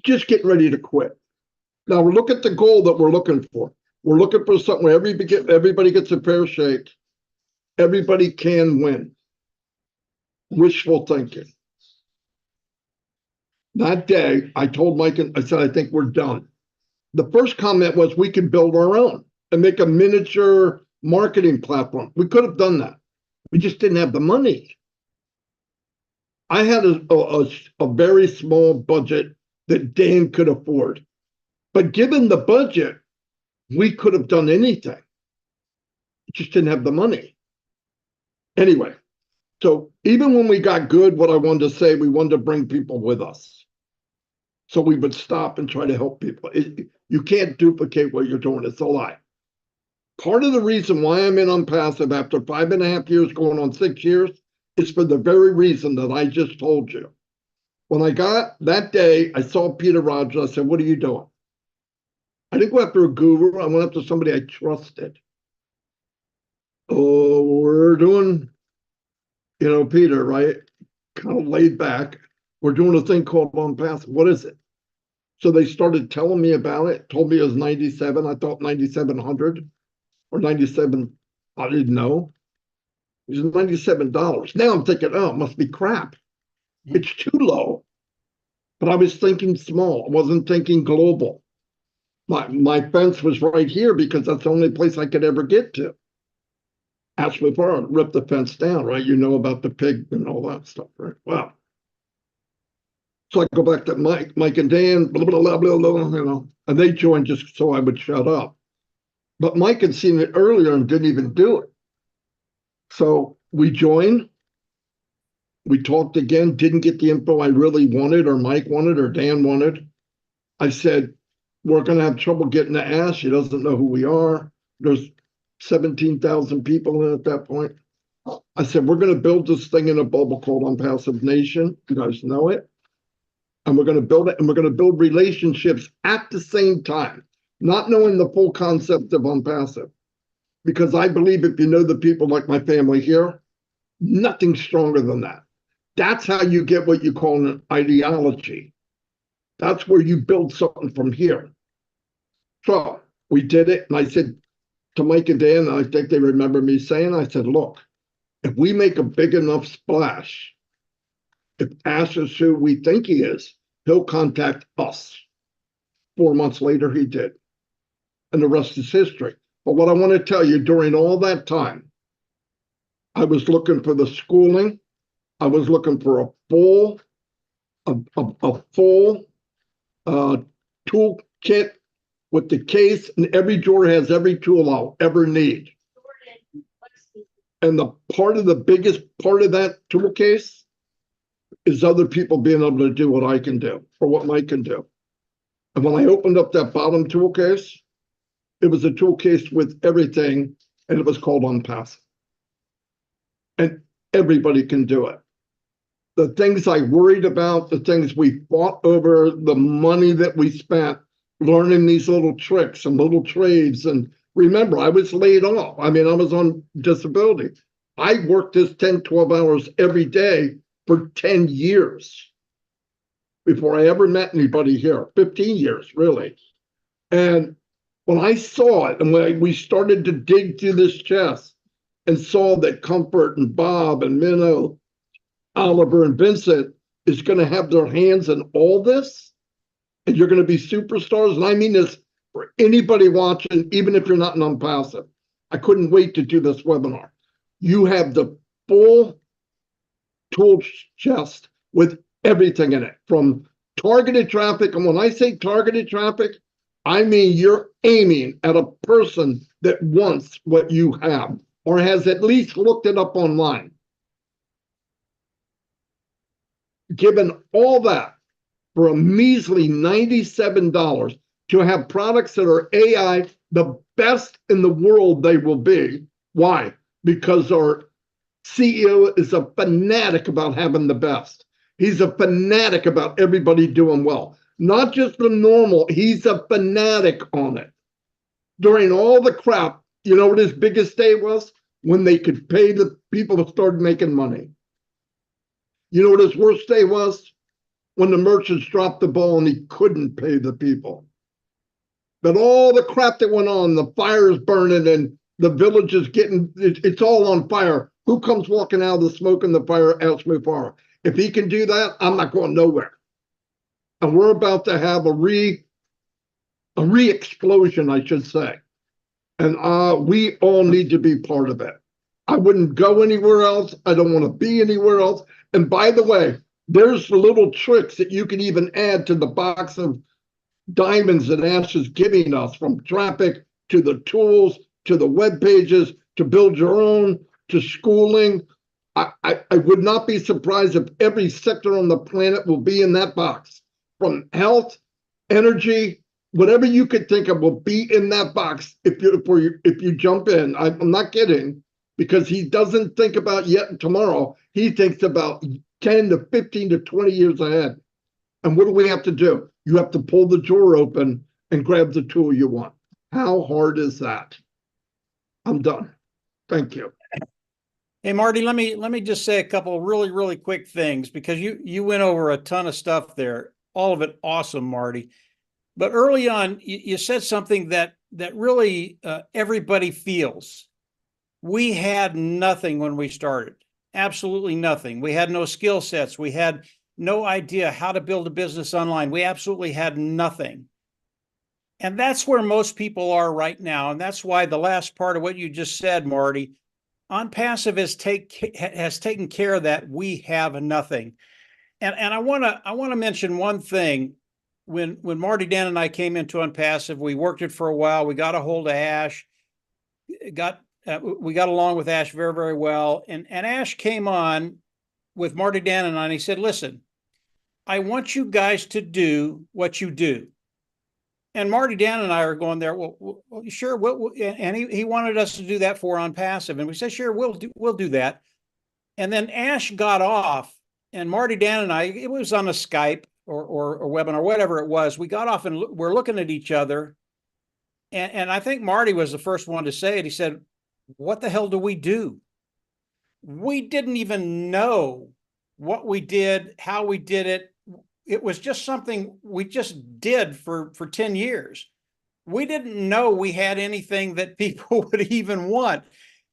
just get ready to quit. Now look at the goal that we're looking for. We're looking for something where everybody gets a fair shake. Everybody can win. Wishful thinking. That day, I told Mike, and I said, I think we're done. The first comment was we could build our own and make a miniature marketing platform. We could have done that. We just didn't have the money. I had a very small budget that Dan could afford. But given the budget, we could have done anything. We just didn't have the money. Anyway, so even when we got good, what I wanted to say, we wanted to bring people with us. So we would stop and try to help people. You can't duplicate what you're doing. It's a lie. Part of the reason why I'm in Unpassive after 5.5 years, going on 6 years, is for the very reason that I just told you. When I got that day, I saw Peter Rogers. I said, what are you doing? I didn't go after a guru. I went after somebody I trusted. Oh, we're doing, Peter, right? Kind of laid back. We're doing a thing called Unpassive. What is it? So they started telling me about it, told me it was 97. I thought 9,700 or 97. I didn't know. It was $97. Now I'm thinking, oh, it must be crap. It's too low. But I was thinking small. I wasn't thinking global. My fence was right here because that's the only place I could ever get to. Ashley Farm ripped the fence down, right? You know about the pig and all that stuff, right? Wow. So I go back to Mike and Dan, blah, blah, blah, blah, blah, and they joined just so I would shut up. But Mike had seen it earlier and didn't even do it. So we joined. We talked again, didn't get the info I really wanted, or Mike wanted, or Dan wanted. I said, we're going to have trouble getting to Ash. She doesn't know who we are. There's 17,000 people in at that point. I said, we're going to build this thing in a bubble called Unpassive Nation. You guys know it. And we're going to build it, and we're going to build relationships at the same time, not knowing the full concept of Unpassive. Because I believe if you know the people like my family here, nothing stronger than that. That's how you get what you call an ideology. That's where you build something from here. So we did it, and I said to Mike and Dan, and I think they remember me saying, I said, look, if we make a big enough splash, if Ash is who we think he is, he'll contact us. 4 months later, he did. And the rest is history. But what I want to tell you, during all that time, I was looking for the schooling. I was looking for a full toolkit with the case, and every drawer has every tool I'll ever need. And the biggest part of that tool case is other people being able to do what I can do, or what Mike can do. And when I opened up that bottom tool case, it was a tool case with everything, and it was called Unpassive. And everybody can do it. The things I worried about, the things we fought over, the money that we spent learning these little tricks and little trades. And remember, I was laid off. I mean, I was on disability. I worked this 10, 12 hours every day for 10 years before I ever met anybody here, 15 years, really. And when I saw it, and when we started to dig through this chest and saw that Comfort and Bob and Minnow, Oliver and Vincent is going to have their hands in all this, and you're going to be superstars. And I mean this for anybody watching, even if you're not an Unpassive. I couldn't wait to do this webinar. You have the full tool chest with everything in it, from targeted traffic. And when I say targeted traffic, I mean you're aiming at a person that wants what you have or has at least looked it up online. Given all that for a measly $97 to have products that are AI, the best in the world they will be. Why? Because our CEO is a fanatic about having the best. He's a fanatic about everybody doing well. Not just the normal, he's a fanatic on it. During all the crap, you know what his biggest day was? When they could pay the people that started making money. You know what his worst day was? When the merchants dropped the ball and he couldn't pay the people. But all the crap that went on, the fires burning and the villages it's all on fire. Who comes walking out of the smoke and the fire? Ashley Farm. If he can do that, I'm not going nowhere. And we're about to have a re-explosion, I should say. And we all need to be part of it. I wouldn't go anywhere else. I don't want to be anywhere else. And by the way, there's little tricks that you can even add to the box of diamonds that Ash is giving us, from traffic to the tools, to the web pages, to build your own, to schooling. I would not be surprised if every sector on the planet will be in that box, from health, energy, whatever you could think of will be in that box if you jump in. I'm not kidding, because he doesn't think about yet and tomorrow. He thinks about 10 to 15 to 20 years ahead. And what do we have to do? You have to pull the drawer open and grab the tool you want. How hard is that? I'm done. Thank you. Hey, Marty, let me just say a couple of really, really quick things, because you went over a ton of stuff there. All of it awesome, Marty. But early on, you said something that really everybody feels. We had nothing when we started. Absolutely nothing. We had no skill sets. We had no idea how to build a business online. We absolutely had nothing. And that's where most people are right now. And that's why the last part of what you just said, Marty, ONPASSIVE has taken care of that. We have nothing. And I want to mention one thing. When Marty, Dan, and I came into ONPASSIVE, we worked it for a while. We got a hold of Ash. We got along with Ash very, very well. And Ash came on with Marty, Dan, and I, and he said, listen, I want you guys to do what you do. And Marty, Dan, and I are going there. Well sure. And he wanted us to do that for ONPASSIVE. And we said, sure, we'll do that. And then Ash got off, and Marty, Dan, and I, it was on a Skype or webinar, whatever it was. We got off and we're looking at each other. And I think Marty was the first one to say it. He said, what the hell do we do? We didn't even know what we did, how we did it. It was just something we just did for 10 years. We didn't know we had anything that people would even want.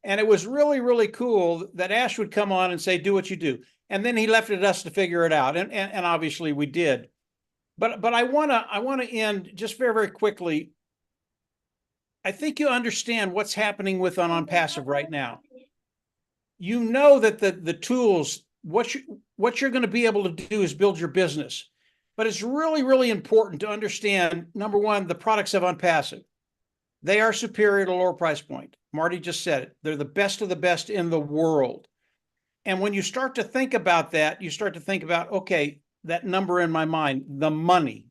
And it was really, really cool that Ash would come on and say, do what you do. And then he left it us to figure it out. And obviously we did. But I want to end just very, very quickly. I think you understand what's happening with ONPASSIVE right now. You know that the tools, what you're going to be able to do is build your business. But it's really, really important to understand, number one, the products of ONPASSIVE. They are superior to lower price point. Marty just said it. They're the best of the best in the world. And when you start to think about that, you start to think about, okay, that number in my mind, the money.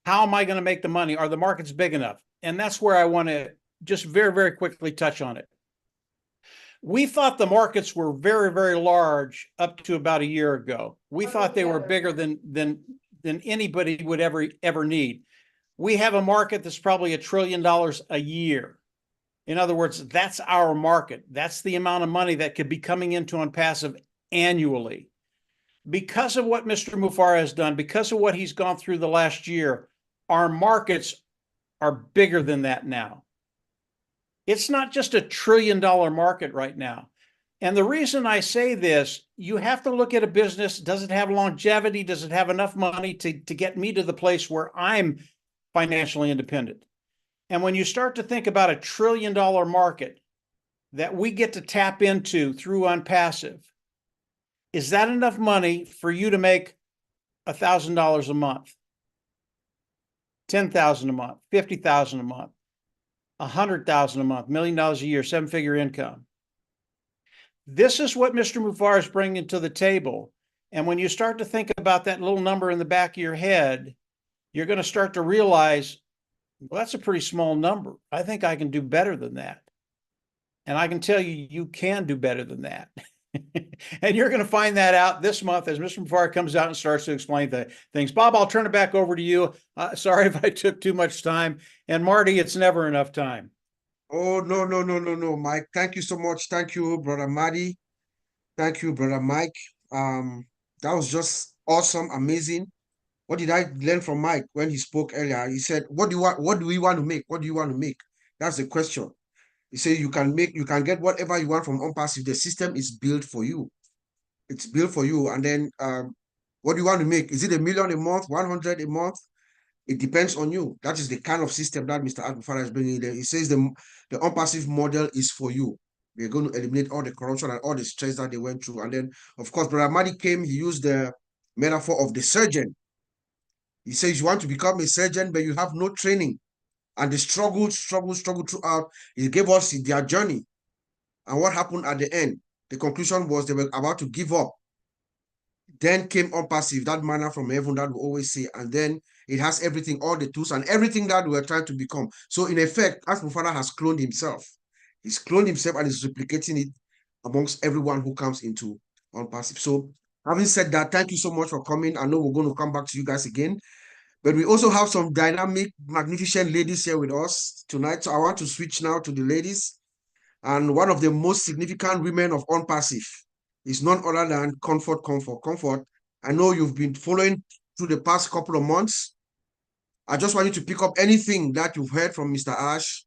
How am I going to make the money? Are the markets big enough? And that's where I want to just very, very quickly touch on it. We thought the markets were very, very large up to about a year ago. We thought they were bigger than anybody would ever need. We have a market that's probably $1 trillion a year. In other words, that's our market. That's the amount of money that could be coming into ONPASSIVE annually. Because of what Mr. Mufareh has done, because of what he's gone through the last year, our markets are bigger than that now. It's not just $1 trillion market right now. And the reason I say this, you have to look at a business. Does it have longevity? Does it have enough money to get me to the place where I'm financially independent? And when you start to think about $1 trillion market that we get to tap into through ONPASSIVE, is that enough money for you to make $1,000 a month, $10,000 a month, $50,000 a month, $100,000 a month, $1 million a year, 7-figure income? This is what Mr. Mufareh is bringing to the table. And when you start to think about that little number in the back of your head, you're going to start to realize, well, that's a pretty small number. I think I can do better than that. And I can tell you, you can do better than that. And you're going to find that out this month as Mr. Mufareh comes out and starts to explain the things. Bob, I'll turn it back over to you. Sorry if I took too much time. And Marty, it's never enough time. Oh, no, Mike. Thank you so much. Thank you, Brother Marty. Thank you, Brother Mike. That was just awesome, amazing. What did I learn from Mike when he spoke earlier? He said, what do we want to make? What do you want to make? That's the question. He said you can get whatever you want from ONPASSIVE. The system is built for you. It's built for you. And then what do you want to make? Is it $1 million a month, 100 a month? It depends on you. That is the kind of system that Mr. Mufareh is bringing there. He says the ONPASSIVE model is for you. We're going to eliminate all the corruption and all the stress that they went through. And then, of course, Brother Madi came, he used the metaphor of the surgeon. He says you want to become a surgeon, but you have no training. And they struggled throughout. He gave us their journey. And what happened at the end? The conclusion was they were about to give up. Then came ONPASSIVE, that manna from heaven that we always say. And then It has everything, all the tools and everything that we're trying to become. So in effect, Ask Mufara has cloned himself. He's cloned himself and is replicating it amongst everyone who comes into ONPASSIVE. So having said that, thank you so much for coming. I know we're going to come back to you guys again. But we also have some dynamic, magnificent ladies here with us tonight. So I want to switch now to the ladies. And one of the most significant women of ONPASSIVE is none other than Comfort. I know you've been following through the past couple of months. I just want you to pick up anything that you've heard from Mr. Ash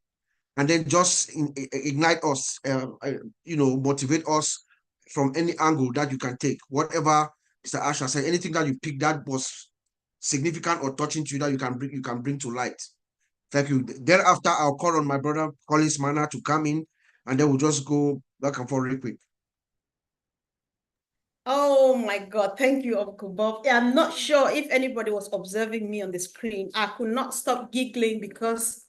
and then just ignite us, motivate us from any angle that you can take. Whatever Mr. Ash has said, anything that you picked that was significant or touching to you that you can bring to light. Thank you. Thereafter, I'll call on my brother Collins Manor to come in, and then we'll just go back and forth real quick. Oh my God, thank you, Uncle Bob. I'm not sure if anybody was observing me on the screen. I could not stop giggling because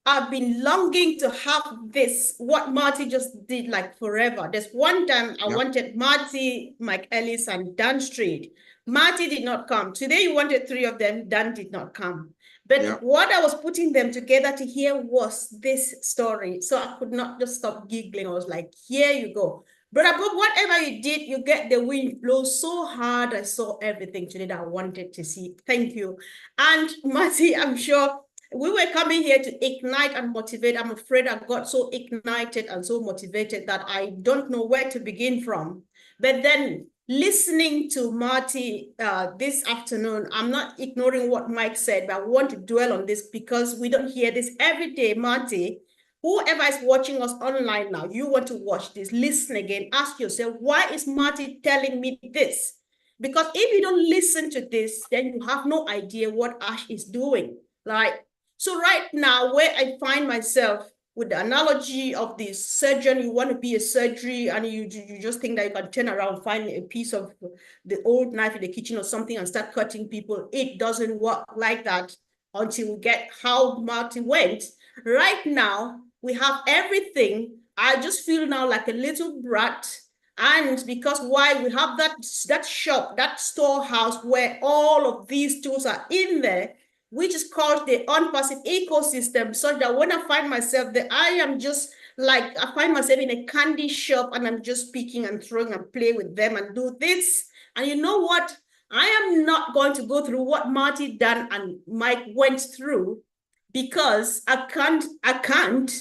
I've been longing to have this, what Marty just did, like forever. There's one time I wanted Marty, Mike Ellis, and Dan Street. Marty did not come. Today you wanted 3 of them, Dan did not come. But what I was putting them together to hear was this story. So I could not just stop giggling. I was like, here you go. Brother Bob, whatever you did, you get the wind blow so hard. I saw everything today that I wanted to see. Thank you. And Marty, I'm sure we were coming here to ignite and motivate. I'm afraid I got so ignited and so motivated that I don't know where to begin from. But then listening to Marty this afternoon, I'm not ignoring what Mike said, but I want to dwell on this because we don't hear this every day, Marty. Whoever is watching us online now, you want to watch this, listen again, ask yourself, why is Marty telling me this? Because if you don't listen to this, then you have no idea what Ash is doing. Like, so right now, where I find myself with the analogy of the surgeon, you want to be a surgery and you just think that you can turn around, find a piece of the old knife in the kitchen or something and start cutting people. It doesn't work like that until we get how Marty went. Right now, we have everything. I just feel now like a little brat. And because why? We have that shop, that storehouse where all of these tools are in there, which is called the ONPASSIVE ecosystem, such that when I find myself there, I am just like, I find myself in a candy shop and I'm just picking and throwing and play with them and do this. And you know what? I am not going to go through what Marty, Dan, and Mike went through because I can't.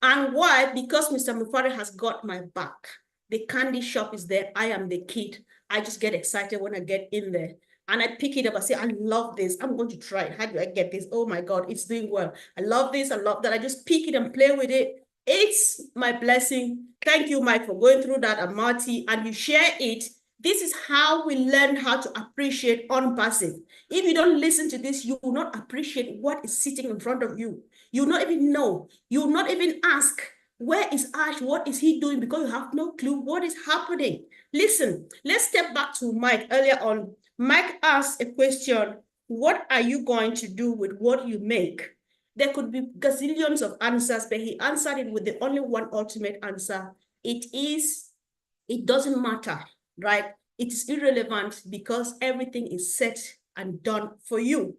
And why? Because Mr. Mufari has got my back. The candy shop is there. I am the kid. I just get excited when I get in there. And I pick it up. I say, I love this. I'm going to try it. How do I get this? Oh my God, it's doing well. I love this. I love that. I just pick it and play with it. It's my blessing. Thank you, Mike, for going through that, and Marty, and you share it. This is how we learn how to appreciate ONPASSIVE. If you don't listen to this, you will not appreciate what is sitting in front of you. You will not even know. You will not even ask, where is Ash? What is he doing? Because you have no clue what is happening. Listen, let's step back to Mike earlier on. Mike asked a question, what are you going to do with what you make? There could be gazillions of answers, but he answered it with the only one ultimate answer. It doesn't matter, right? It is irrelevant because everything is set and done for you,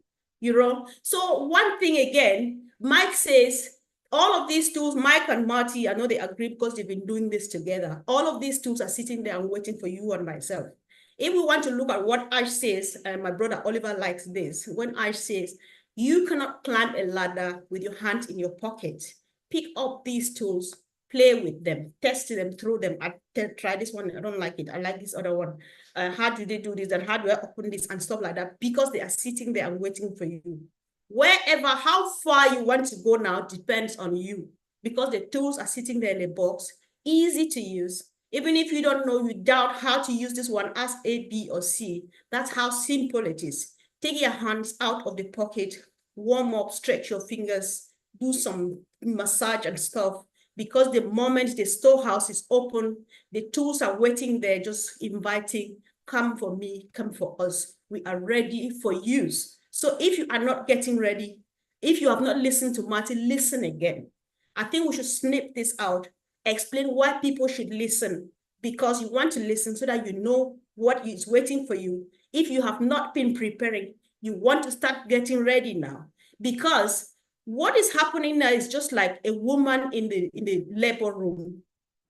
So one thing again, Mike says, all of these tools, Mike and Marty, I know they agree because they've been doing this together. All of these tools are sitting there and waiting for you and myself. If we want to look at what Ash says, and my brother Oliver likes this, when Ash says, you cannot climb a ladder with your hand in your pocket. Pick up these tools, play with them, test them, throw them. I try this one, I don't like it. I like this other one. How do they do this? And how do I open this and stuff like that? Because they are sitting there and waiting for you. Wherever, how far you want to go now depends on you, because the tools are sitting there in a box, easy to use. Even if you don't know, you doubt how to use this one, ask A, B, or C. That's how simple it is. Take your hands out of the pocket, warm up, stretch your fingers, do some massage and stuff, because the moment the storehouse is open, the tools are waiting there, just inviting, come for me, come for us. We are ready for use. So if you are not getting ready, if you have not listened to Martin, listen again. I think we should snip this out, explain why people should listen, because you want to listen so that you know what is waiting for you. If you have not been preparing, You want to start getting ready now, because what is happening now is just like a woman in the labor room.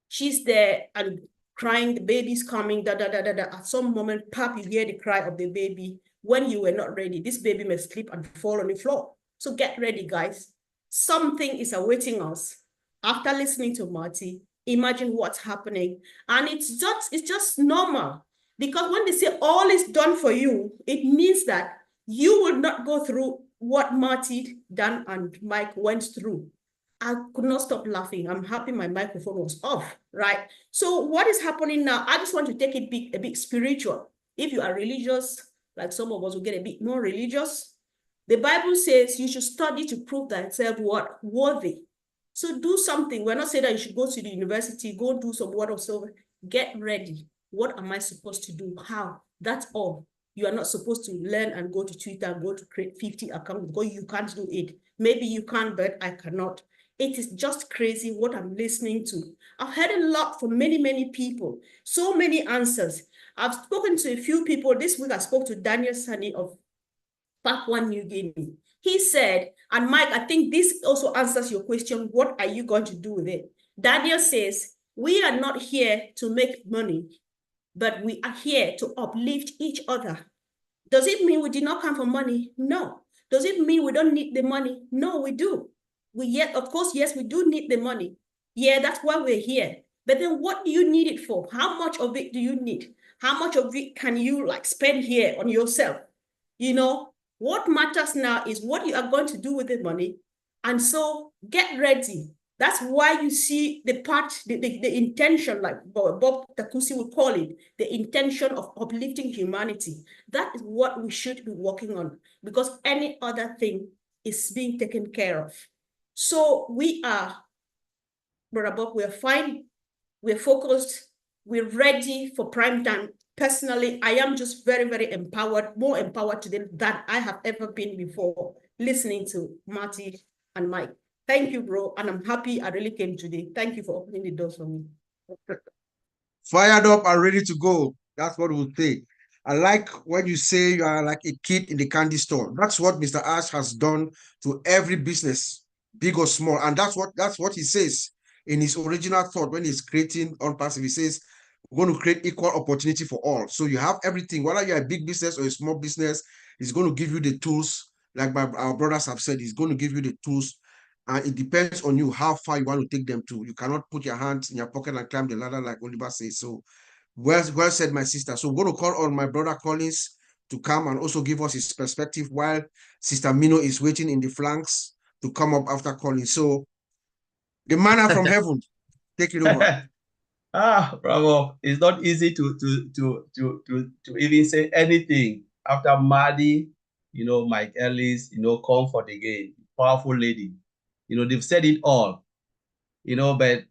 She's there and crying, the baby's coming, da, da, da, da, da. At some moment, pop, you hear the cry of the baby. When you were not ready, this baby may slip and fall on the floor. So get ready, guys. Something is awaiting us. After listening to Marty, imagine what's happening. And it's just normal. Because when they say all is done for you, it means that you will not go through what Marty, Dan, and Mike went through. I could not stop laughing. I'm happy my microphone was off, right? So what is happening now? I just want to take it a bit spiritual. If you are religious, like some of us will get a bit more religious, the Bible says you should study to prove thyself what? Worthy. So do something. We're not saying that you should go to the university, go do some word of soul. Get ready. What am I supposed to do? How? That's all. You are not supposed to learn and go to Twitter and go to create 50 accounts because you can't do it. Maybe you can, but I cannot. It is just crazy what I'm listening to. I've heard a lot from many, many people. So many answers. I've spoken to a few people. This week I spoke to Daniel Sani of Papua New Guinea. He said, and Mike, I think this also answers your question, what are you going to do with it? Daniel says, we are not here to make money, but we are here to uplift each other. Does it mean we did not come for money? No. Does it mean we don't need the money? No, we do. Of course, yes, we do need the money. Yeah, that's why we're here. But then what do you need it for? How much of it do you need? How much of it can you like spend here on yourself? You know, what matters now is what you are going to do with the money. And so get ready. That's why you see the part, the intention, like Bob Takusi would call it, the intention of uplifting humanity. That is what we should be working on, because any other thing is being taken care of. So we are, Brother Bob, we're fine, we're focused, we're ready for prime time. Personally, I am just very, very empowered, more empowered today than I have ever been before, listening to Marty and Mike. Thank you, bro. And I'm happy I really came today. Thank you for opening the doors for me. Fired up and ready to go. That's what we'll say. I like when you say you are like a kid in the candy store. That's what Mr. Ash has done to every business, big or small. And that's what he says in his original thought when he's creating ONPASSIVE. He says, we're going to create equal opportunity for all. So you have everything, whether you're a big business or a small business, he's going to give you the tools. Like our brothers have said, he's going to give you the tools. And it depends on you how far you want to take them to. You cannot put your hands in your pocket and climb the ladder like Oliver says. So well said, my sister. So we're going to call on my brother Collins to come and also give us his perspective while Sister Mino is waiting in the flanks to come up after Collins. So the manna from heaven, take it over. Bravo. It's not easy to even say anything after Maddie, Mike Ellis, Comfort again, powerful lady. They've said it all, but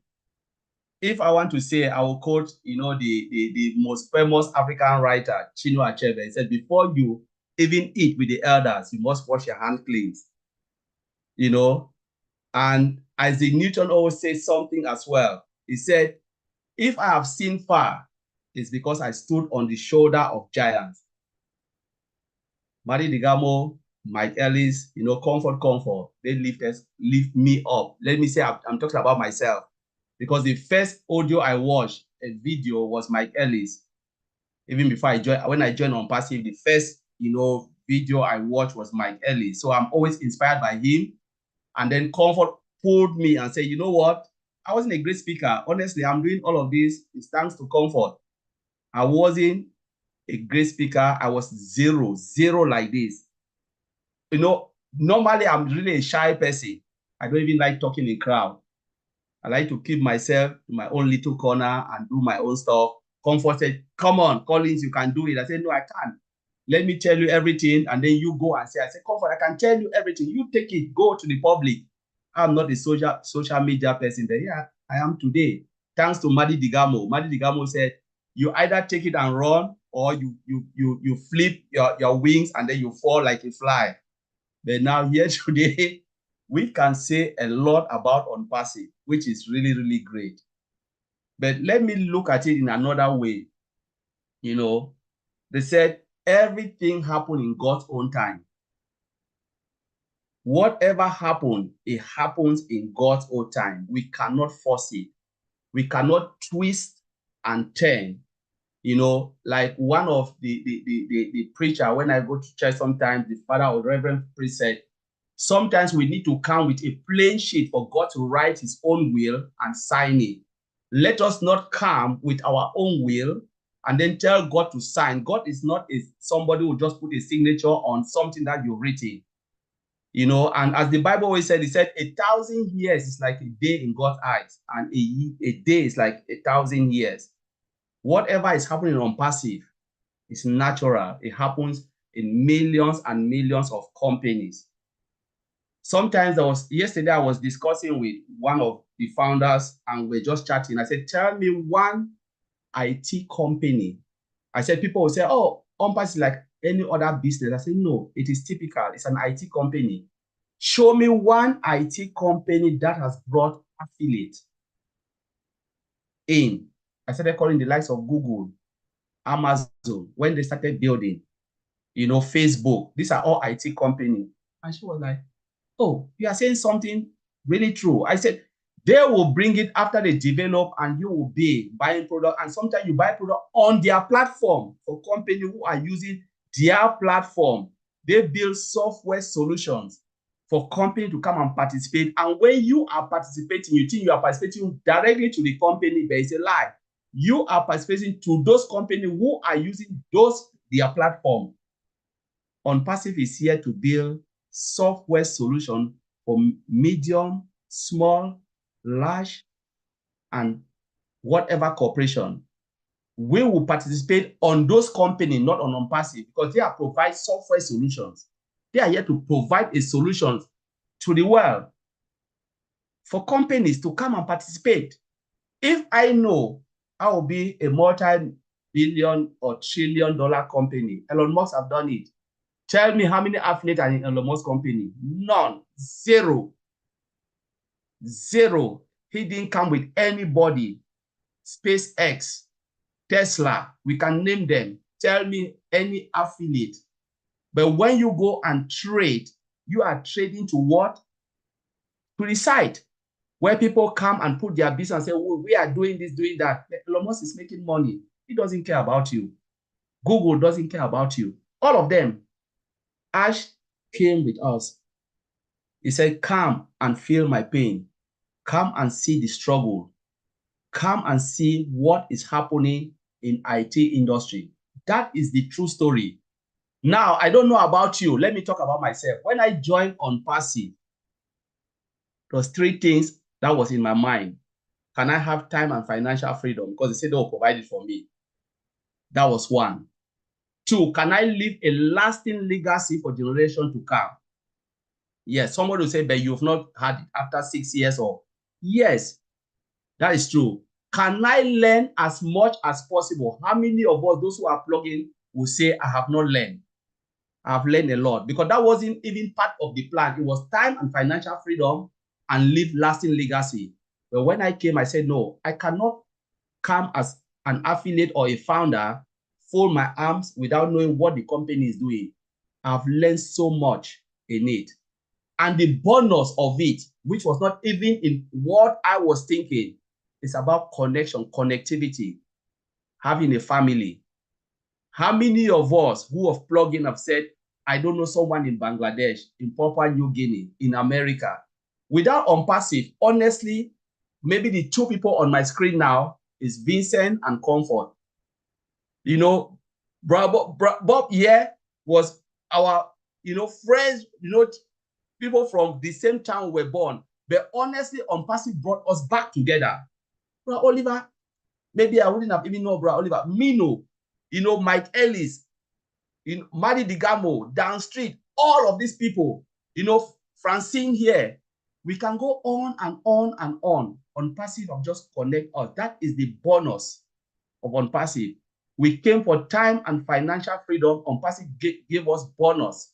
if I want to say, I will quote, the most famous African writer, Chinua Achebe. He said, before you even eat with the elders, you must wash your hands clean. And Isaac Newton always says something as well. He said, if I have seen far, it's because I stood on the shoulder of giants. Mari Digamo, Mike Ellis, Comfort, they lift me up. Let me say, I'm talking about myself, because the first audio I watched, a video, was Mike Ellis. Even before when I joined ONPASSIVE, the first, video I watched was Mike Ellis. So I'm always inspired by him. And then Comfort pulled me and said, you know what? I wasn't a great speaker. Honestly, I'm doing all of this. It's thanks to Comfort. I wasn't a great speaker. I was zero like this. Normally I'm really a shy person. I don't even like talking in crowd. I like to keep myself in my own little corner and do my own stuff. Comfort said, come on, Collins, you can do it. I said, no, I can't. Let me tell you everything, and then you go and say, I said, Comfort, I can tell you everything. You take it, go to the public. I'm not a social media person, but yeah, I am today. Thanks to Madi Digamo. Madi Digamo said, you either take it and run, or you flip your wings and then you fall like a fly. But now here today, we can say a lot about ONPASSIVE, which is really, really great. But let me look at it in another way. They said Everything happened in God's own time. Whatever happened, it happens in God's own time. We cannot force it. We cannot twist and turn. You know, like one of the preacher, when I go to church sometimes, the father or reverend priest said, sometimes we need to come with a plain sheet for God to write his own will and sign it. Let us not come with our own will and then tell God to sign. God is not somebody who just put a signature on something that you've written. You know, and as the Bible always said, it said 1,000 years is like a day in God's eyes, and a day is like 1,000 years. Whatever is happening on passive is natural. It happens in millions and millions of companies. Sometimes yesterday I was discussing with one of the founders and we're just chatting. I said, tell me one IT company. I said, people will say, oh, ONPASSIVE is like any other business. I said, no, it is typical. It's an IT company. Show me one IT company that has brought affiliate in. I started calling the likes of Google, Amazon, when they started building, you know, Facebook. These are all IT companies. And she was like, oh, you are saying something really true. I said, they will bring it after they develop and you will be buying product. And sometimes you buy product on their platform for companies who are using their platform. They build software solutions for company to come and participate. And when you are participating, you think you are participating directly to the company, but it's a lie. You are participating to those companies who are using their platform. ONPASSIVE is here to build software solution for medium, small, large, and whatever corporation. We will participate on those companies, not on ONPASSIVE, because they are provide software solutions. They are here to provide a solution to the world for companies to come and participate. If I know I will be a multi-billion or trillion-dollar company, Elon Musk have done it. Tell me how many affiliates are in Elon Musk company? None. Zero. Zero. He didn't come with anybody. SpaceX, Tesla, we can name them. Tell me any affiliate. But when you go and trade, you are trading to what? To the site where people come and put their business and say, oh, we are doing this, doing that. Elon Musk is making money. He doesn't care about you. Google doesn't care about you. All of them. Ash came with us. He said, come and feel my pain. Come and see the struggle. Come and see what is happening in IT industry. That is the true story. Now, I don't know about you. Let me talk about myself. When I joined ONPASSIVE, there was 3 things that was in my mind. Can I have time and financial freedom? Because they said they will provide it for me. That was 1. 2, can I leave a lasting legacy for generation to come? Yes, somebody will say, but you've not had it after 6 years or... Yes, that is true. Can I learn as much as possible? How many of us, those who are plugging, will say, I have not learned? I have learned a lot, because that wasn't even part of the plan. It was time and financial freedom and leave lasting legacy. But when I came, I said, no, I cannot come as an affiliate or a founder, fold my arms without knowing what the company is doing. I've learned so much in it. And the bonus of it, which was not even in what I was thinking, is about connection, connectivity, having a family. How many of us who have plugged in have said, I don't know someone in Bangladesh, in Papua New Guinea, in America? Without ONPASSIVE, honestly, maybe the 2 people on my screen now is Vincent and Comfort. You know, Bob here was our, friends, people from the same town were born. But honestly, ONPASSIVE brought us back together. Bro Oliver, maybe I wouldn't have even known Bro Oliver. Mino, Mike Ellis, Madi Digamo, down street, all of these people, Francine here. We can go on and on and on. ONPASSIVE of just connect us. That is the bonus of ONPASSIVE. We came for time and financial freedom. ONPASSIVE gave us bonus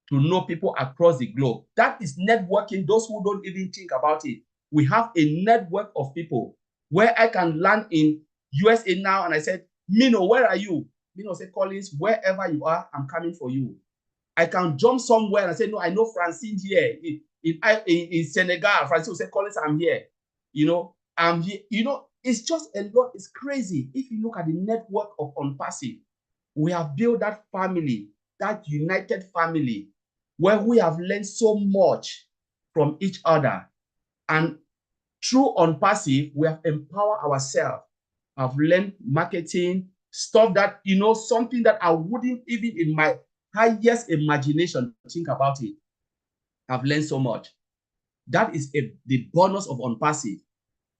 to know people across the globe. That is networking. Those who don't even think about it. We have a network of people where I can land in USA now, and I said, Mino, where are you? say, Collins, wherever you are, I'm coming for you. I can jump somewhere and say, no, I know Francine here in Senegal. Francine will say, Collins, I'm here. I'm here. It's just a lot. It's crazy. If you look at the network of Unpassive, we have built that family, that united family, where we have learned so much from each other. And through Unpassive, we have empowered ourselves. I've learned marketing, stuff that, something that I wouldn't even in my highest imagination think about it. I've learned so much. That is the bonus of Unpassive,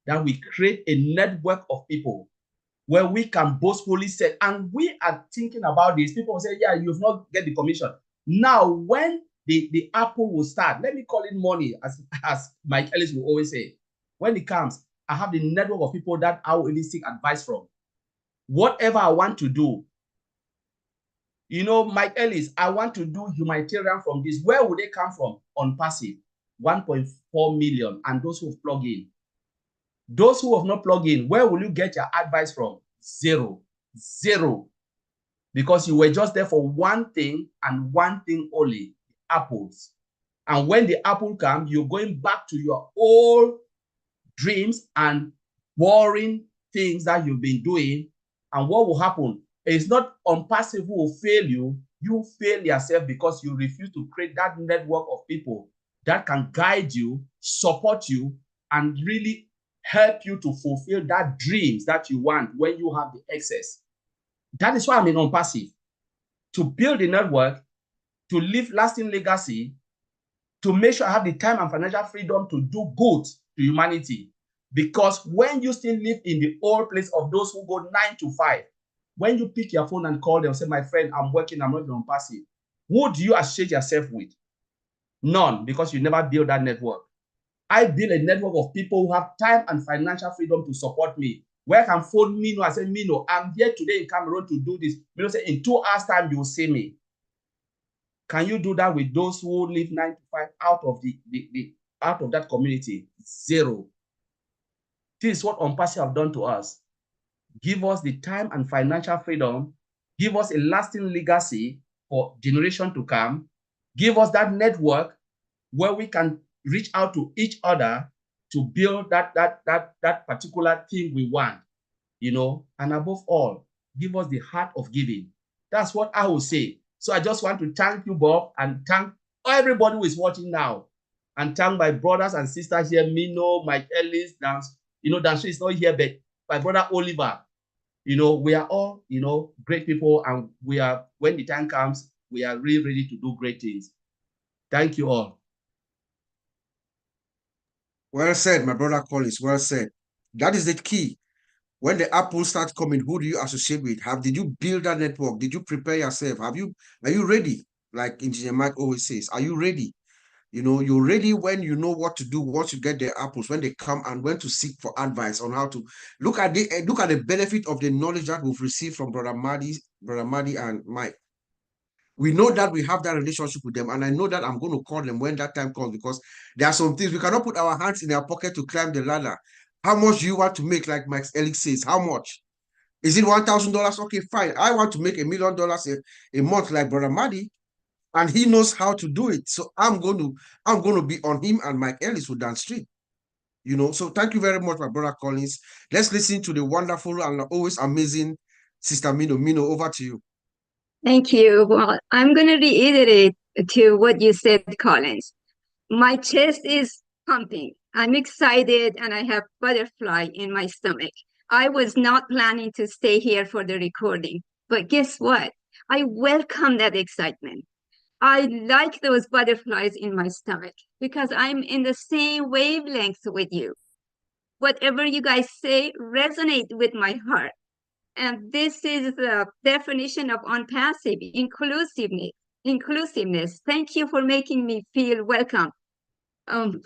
that we create a network of people where we can boastfully say, and we are thinking about this. People will say, yeah, you've not get the commission. Now, when the apple will start, let me call it money, as Mike Ellis will always say. When it comes, I have the network of people that I will even seek advice from. Whatever I want to do, Mike Ellis, I want to do humanitarian from this. Where would they come from? Unpassive, 1.4 million, and those who plug in. Those who have not plugged in, where will you get your advice from? Zero. Because you were just there for one thing and one thing only, apples. And when the apple comes, you're going back to your old dreams and boring things that you've been doing. And what will happen? It's not Unpassive who will fail you. You fail yourself because you refuse to create that network of people that can guide you, support you, and really help you to fulfill that dreams that you want when you have the excess. That is why I'm in Unpassive. To build a network, to leave lasting legacy, to make sure I have the time and financial freedom to do good to humanity. Because when you still live in the old place of those who go 9 to 5, when you pick your phone and call them, say, my friend, I'm working, I'm not Unpassive. Who do you associate yourself with? None, because you never build that network. I build a network of people who have time and financial freedom to support me. Where I can phone Mino and say, Mino, I'm here today in Cameroon to do this. Mino say, in 2 hours time, you will see me. Can you do that with those who live 9 to 5 out of that community? Zero. This is what Unpassive have done to us. Give us the time and financial freedom. Give us a lasting legacy for generation to come. Give us that network where we can reach out to each other to build that particular thing we want, and above all, give us the heart of giving. That's what I will say. So I just want to thank you, Bob, and thank everybody who is watching now, and thank my brothers and sisters here, Mino, Mike Ellis, Dansu is not here, but my brother Oliver. We are all, great people, and when the time comes, we are really ready to do great things. Thank you all. Well said, my brother Collins. Well said. That is the key. When the apples start coming, who do you associate with? Did you build that network? Did you prepare yourself? Are you ready? Like Engineer Mike always says, are you ready? You're ready when you know what to do once you get the apples, when they come, and when to seek for advice on how to look at the benefit of the knowledge that we've received from Brother Madi and Mike. We know that we have that relationship with them, and I know that I'm going to call them when that time comes, because there are some things we cannot put our hands in our pocket to climb the ladder. How much do you want to make? Like Mike Ellis says, how much? Is it $1,000? Okay, fine. I want to make $1 million a month like Brother Madi, and he knows how to do it. So I'm going to be on him and Mike Ellis with Dan Street. So thank you very much, my brother Collins. Let's listen to the wonderful and always amazing Sister Mino. Mino, over to you. Thank you. Well, I'm going to reiterate to what you said, Collins. My chest is pumping. I'm excited and I have butterfly in my stomach. I was not planning to stay here for the recording, but guess what? I welcome that excitement. I like those butterflies in my stomach because I'm in the same wavelength with you. Whatever you guys say resonates with my heart. And this is the definition of Unpassive, inclusiveness. Thank you for making me feel welcome. I'm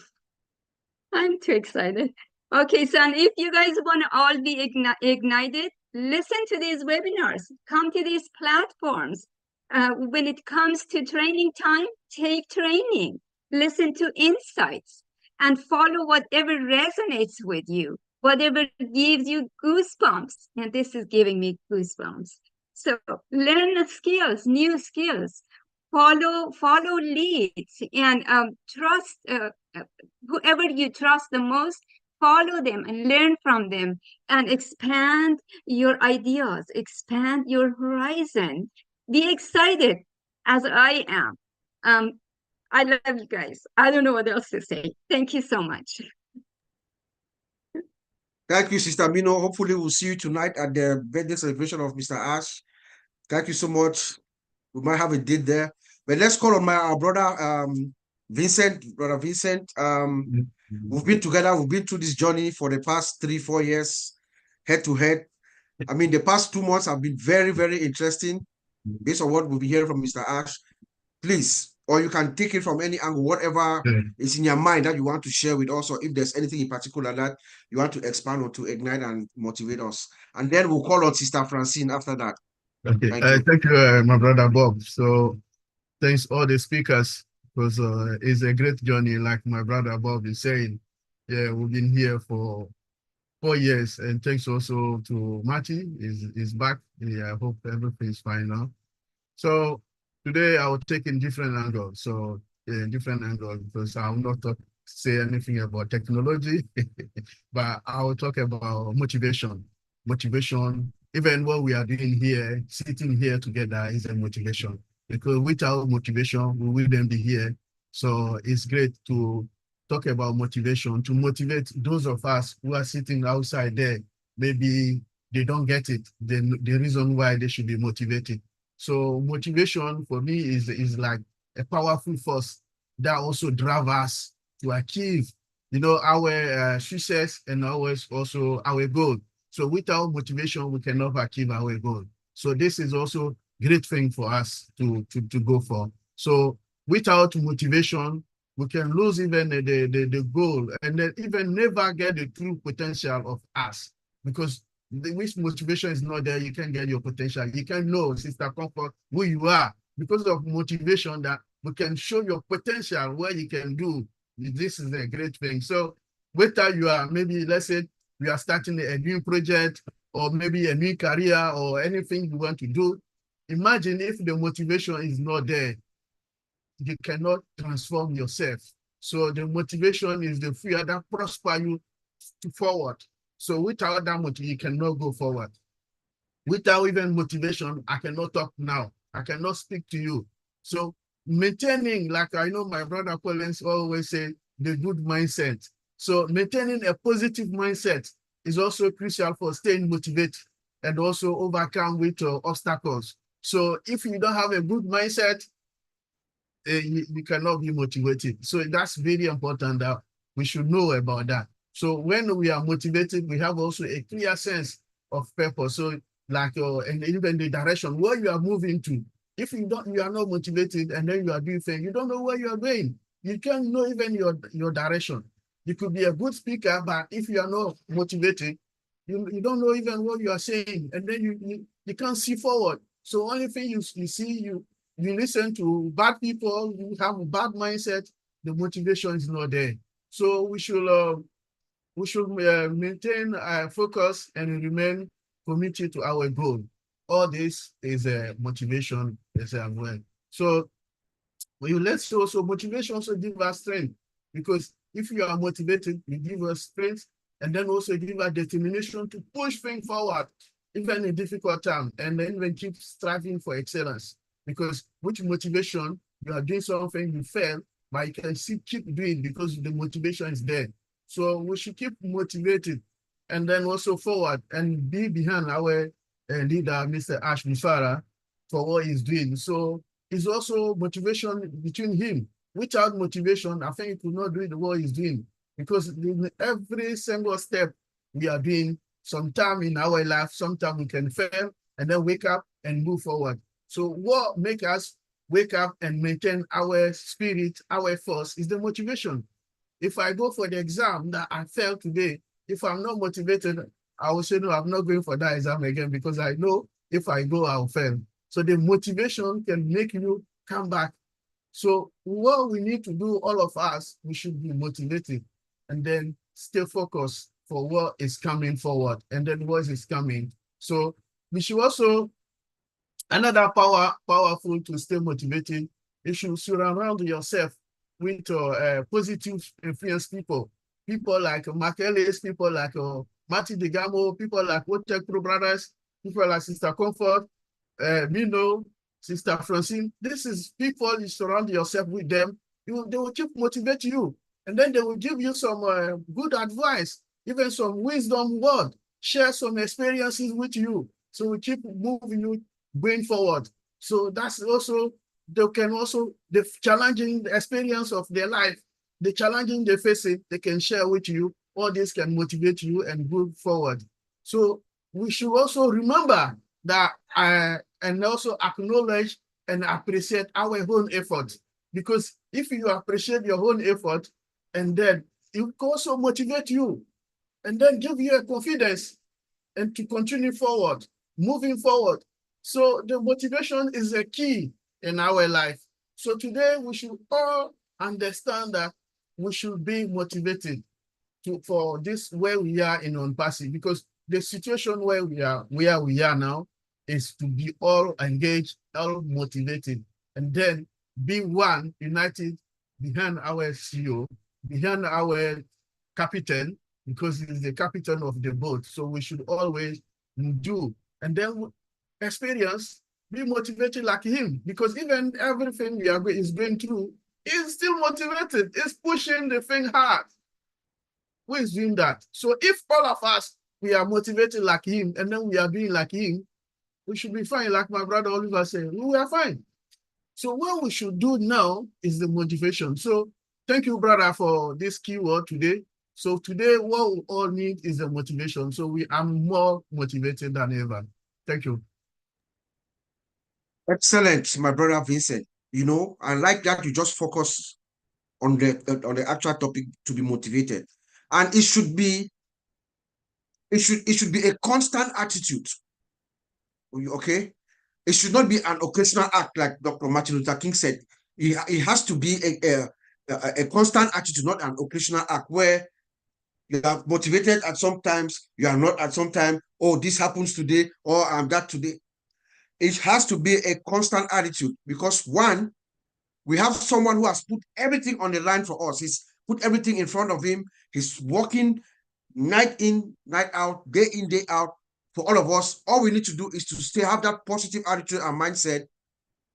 too excited. Okay, so if you guys want to all be ignited, listen to these webinars, come to these platforms. When it comes to training time, take training, listen to insights, and follow whatever resonates with you. Whatever gives you goosebumps, and this is giving me goosebumps. So learn the skills, new skills, follow leads, and trust whoever you trust the most. Follow them and learn from them, and expand your ideas, expand your horizon. Be excited as I am. I love you guys. I don't know what else to say. Thank you so much. Thank you, Sister Mino. Hopefully, we'll see you tonight at the birthday celebration of Mr. Ash. Thank you so much. We might have a date there. But let's call on our brother Vincent. Brother Vincent. We've been together. We've been through this journey for the past 3-4 years, head to head. I mean, the past 2 months have been very, very interesting based on what we'll be hearing from Mr. Ash. Please, or you can take it from any angle, whatever is in your mind that you want to share with us, or if there's anything in particular that you want to expand or to ignite and motivate us. And then we'll call on Sister Francine after that. Okay, thank you, my brother Bob. So thanks all the speakers, because it's a great journey, like my brother Bob is saying. Yeah, we've been here for 4 years, and thanks also to Marty, is back. Yeah, I hope everything's fine now. So today I will take in different angles. So different angles, because I will not say anything about technology, but I will talk about motivation. Motivation, even what we are doing here, sitting here together is a motivation. Because without motivation, we wouldn't be here. So it's great to talk about motivation, to motivate those of us who are sitting outside there. Maybe they don't get it, the reason why they should be motivated. So motivation for me is like a powerful force that also drives us to achieve, our success and always also our goal. So without motivation, we cannot achieve our goal. So this is also great thing for us to go for. So without motivation, we can lose even the goal, and then even never get the true potential of us, because which motivation is not there, you can get your potential. You can know, Sister Comfort, who you are because of motivation, that we can show your potential, what you can do. This is a great thing. So whether you are, maybe let's say we are starting a new project, or maybe a new career, or anything you want to do, imagine if the motivation is not there, you cannot transform yourself. So the motivation is the fear that prosper you forward. So without that motivation, you cannot go forward. Without even motivation, I cannot talk now. I cannot speak to you. So maintaining, like I know my brother Collins always say, the good mindset. So maintaining a positive mindset is also crucial for staying motivated and also overcome with obstacles. So if you don't have a good mindset, you cannot be motivated. So that's very important that we should know about that. So when we are motivated, we have also a clear sense of purpose. So like, and even the direction where you are moving to. If you are not motivated, and then you are doing things, you don't know where you are going. You can't know even your direction. You could be a good speaker, but if you are not motivated, you don't know even what you are saying, and then you can't see forward. So only thing you see, you listen to bad people, you have a bad mindset, the motivation is not there. So we should maintain focus and remain committed to our goal. All this is a motivation as well. So let's also, motivation also give us strength, because if you are motivated, you give us strength, and then also give us determination to push things forward, even in difficult time, and then even keep striving for excellence. Because with motivation, you are doing something, you fail, but you can still keep doing because the motivation is there. So we should keep motivated, and then also forward and be behind our leader, Mr. Ash Mufara, for what he's doing. So it's also motivation between him. Without motivation, I think he could not do what he's doing, because in every single step we are doing, sometime in our life, sometimes we can fail and then wake up and move forward. So what makes us wake up and maintain our spirit, our force, is the motivation. If I go for the exam that I failed today, if I'm not motivated, I will say, no, I'm not going for that exam again, because I know if I go, I'll fail. So the motivation can make you come back. So what we need to do, all of us, we should be motivated and then stay focused for what is coming forward, and then what is coming. So we should also Another powerful to stay motivated, you should surround yourself with positive influence people. People like Mark Ellis, people like Marty DeGamo, people like Otech brothers, people like Sister Comfort, Mino, Sister Francine. This is people you surround yourself with them. They will keep motivate you. And then they will give you some good advice, even some wisdom word, share some experiences with you. So we keep moving you going forward. So that's also, they can also, the challenging experience of their life, the challenging they face it, they can share with you. All this can motivate you and move forward. So we should also remember that and also acknowledge and appreciate our own effort. Because if you appreciate your own effort, and then it will also motivate you and then give you a confidence and to continue forward, moving forward. So the motivation is a key in our life. So today we should all understand that we should be motivated for this where we are in ONPASSIVE, because the situation where we are now is to be all engaged, all motivated, and then be one, united behind our CEO, behind our captain, because he's the captain of the boat. So we should always do, and then experience, be motivated like him, because even everything we are is going through, he's still motivated, he's pushing the thing hard. Who is doing that? So if all of us, we are motivated like him, and then we are doing like him, we should be fine. Like my brother Oliver said, we are fine. So what we should do now is the motivation. So thank you, brother, for this keyword today. So today, what we all need is the motivation. So I'm more motivated than ever. Thank you. Excellent, my brother Vincent. You know, I like that you just focus on the actual topic to be motivated. And it should be a constant attitude. Okay? It should not be an occasional act, like Dr. Martin Luther King said. It has to be a constant attitude, not an occasional act where you are motivated at some times, you are not at some time. Oh, this happens today, or I'm that today. It has to be a constant attitude, because one, we have someone who has put everything on the line for us. He's put everything in front of him. He's working night in, night out, day in, day out for all of us. All we need to do is to have that positive attitude and mindset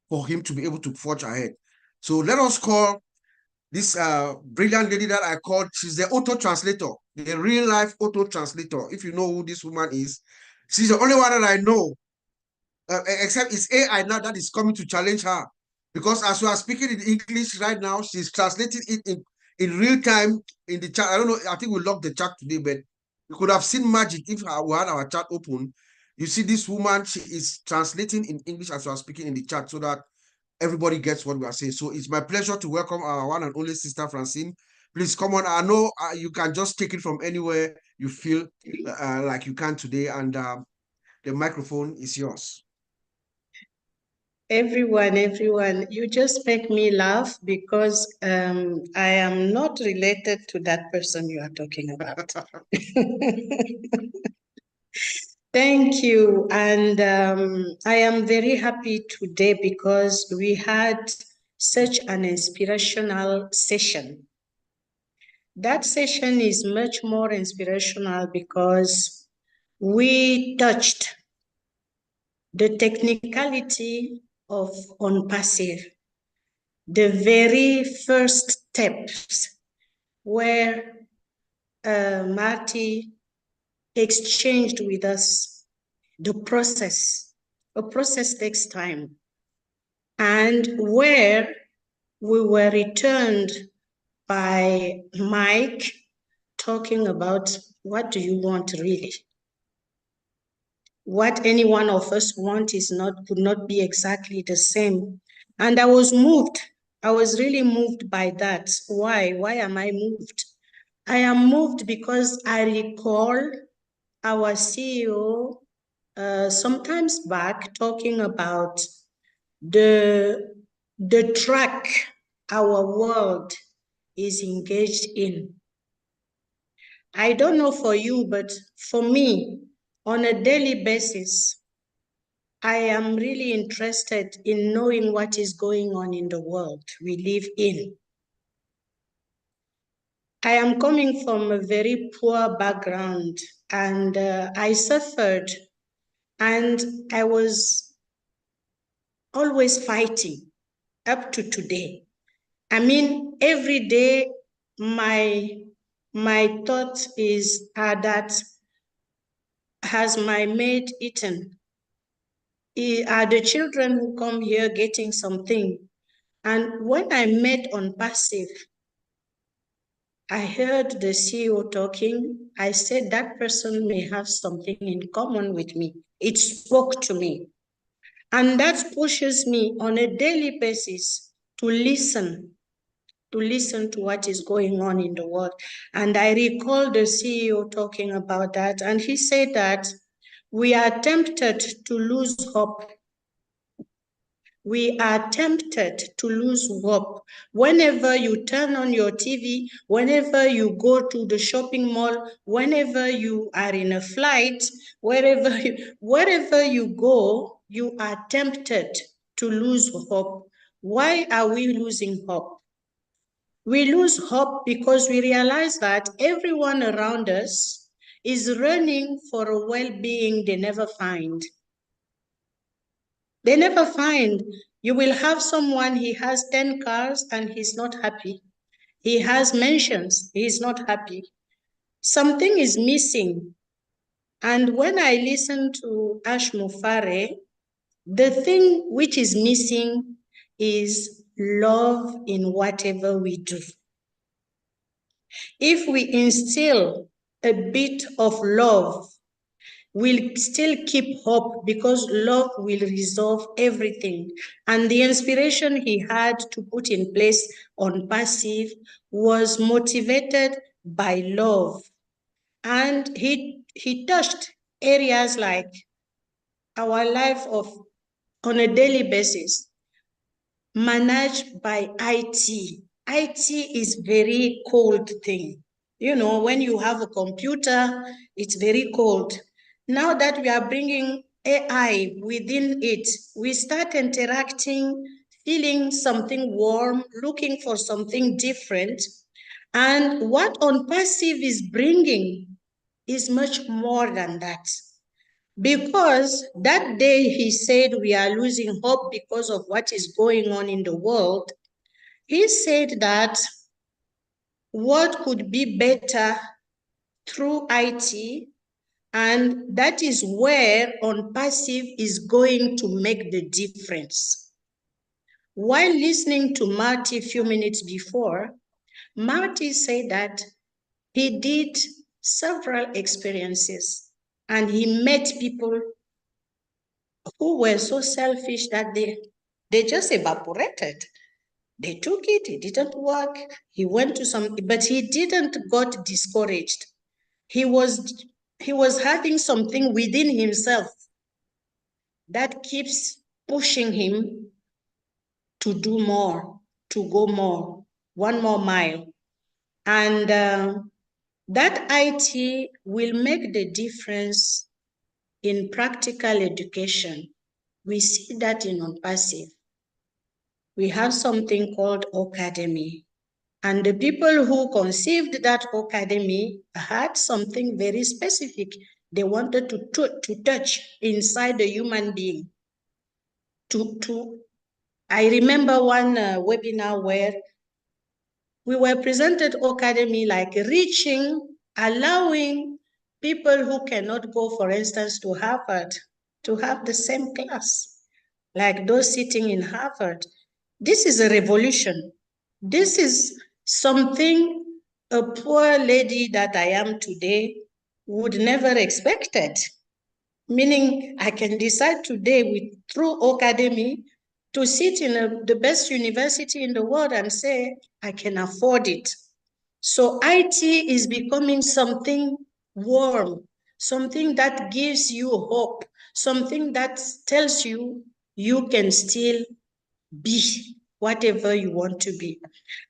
for him to be able to forge ahead. So let us call this brilliant lady that I called. She's the auto translator, the real life auto translator. If you know who this woman is, she's the only one that I know, except it's AI now that is coming to challenge her. Because as we are speaking in English right now, she's translating it in real time in the chat. I don't know, I think we locked the chat today, but we could have seen magic if we had our chat open. You see this woman, she is translating in English as we are speaking in the chat so that everybody gets what we are saying. So it's my pleasure to welcome our one and only Sister Francine. Please come on. I know you can just take it from anywhere you feel like you can today, and the microphone is yours. Everyone, you just make me laugh because I am not related to that person you are talking about. Thank you. And I am very happy today because we had such an inspirational session. That session is much more inspirational because we touched the technicality of ONPASSIVE, the very first steps where Marty exchanged with us the process. A process takes time. And where we were returned by Mike talking about what do you want really? What any one of us want could not be exactly the same. And I was moved. I was really moved by that. Why? Why am I moved? I am moved because I recall our CEO sometimes back talking about the track our world is engaged in. I don't know for you, but for me, on a daily basis, I am really interested in knowing what is going on in the world we live in. I am coming from a very poor background, and I suffered, and I was always fighting up to today. I mean, every day my thought is that has my maid eaten? Are the children who come here getting something? And when I met ONPASSIVE, I heard the CEO talking. I said that person may have something in common with me. It spoke to me. And that pushes me on a daily basis to listen to what is going on in the world. And I recall the CEO talking about that. And he said that we are tempted to lose hope. We are tempted to lose hope. Whenever you turn on your TV, whenever you go to the shopping mall, whenever you are in a flight, wherever you go, you are tempted to lose hope. Why are we losing hope? We lose hope because we realize that everyone around us is running for a well-being they never find. They never find. You will have someone, he has 10 cars and he's not happy. He has mansions, he's not happy. Something is missing. And when I listen to Ash Mufare, the thing which is missing is love in whatever we do. If we instill a bit of love, we'll still keep hope because love will resolve everything. And the inspiration he had to put in place ONPASSIVE was motivated by love. And he touched areas like our life on a daily basis, managed by IT. IT is very cold thing. You know, when you have a computer, it's very cold. Now that we are bringing AI within it, we start interacting, feeling something warm, looking for something different. And what ONPASSIVE is bringing is much more than that. Because that day he said we are losing hope because of what is going on in the world, he said that what could be better through IT, and that is where ONPASSIVE is going to make the difference. While listening to Marty a few minutes before, Marty said that he did several experiences and he met people who were so selfish that they just evaporated. They took it, it didn't work. He went to some, but he didn't got discouraged. He was having something within himself that keeps pushing him to do more, to go more, one more mile. And that IT will make the difference in practical education. We see that in ONPASSIVE. We have something called Academy. And the people who conceived that Academy had something very specific they wanted to touch inside the human being. I remember one webinar where we were presented Academy like reaching, allowing people who cannot go, for instance, to Harvard to have the same class, like those sitting in Harvard. This is a revolution. This is something a poor lady that I am today would never expected. Meaning I can decide today through Academy to sit in the best university in the world and say, I can afford it. So IT is becoming something warm, something that gives you hope, something that tells you you can still be whatever you want to be.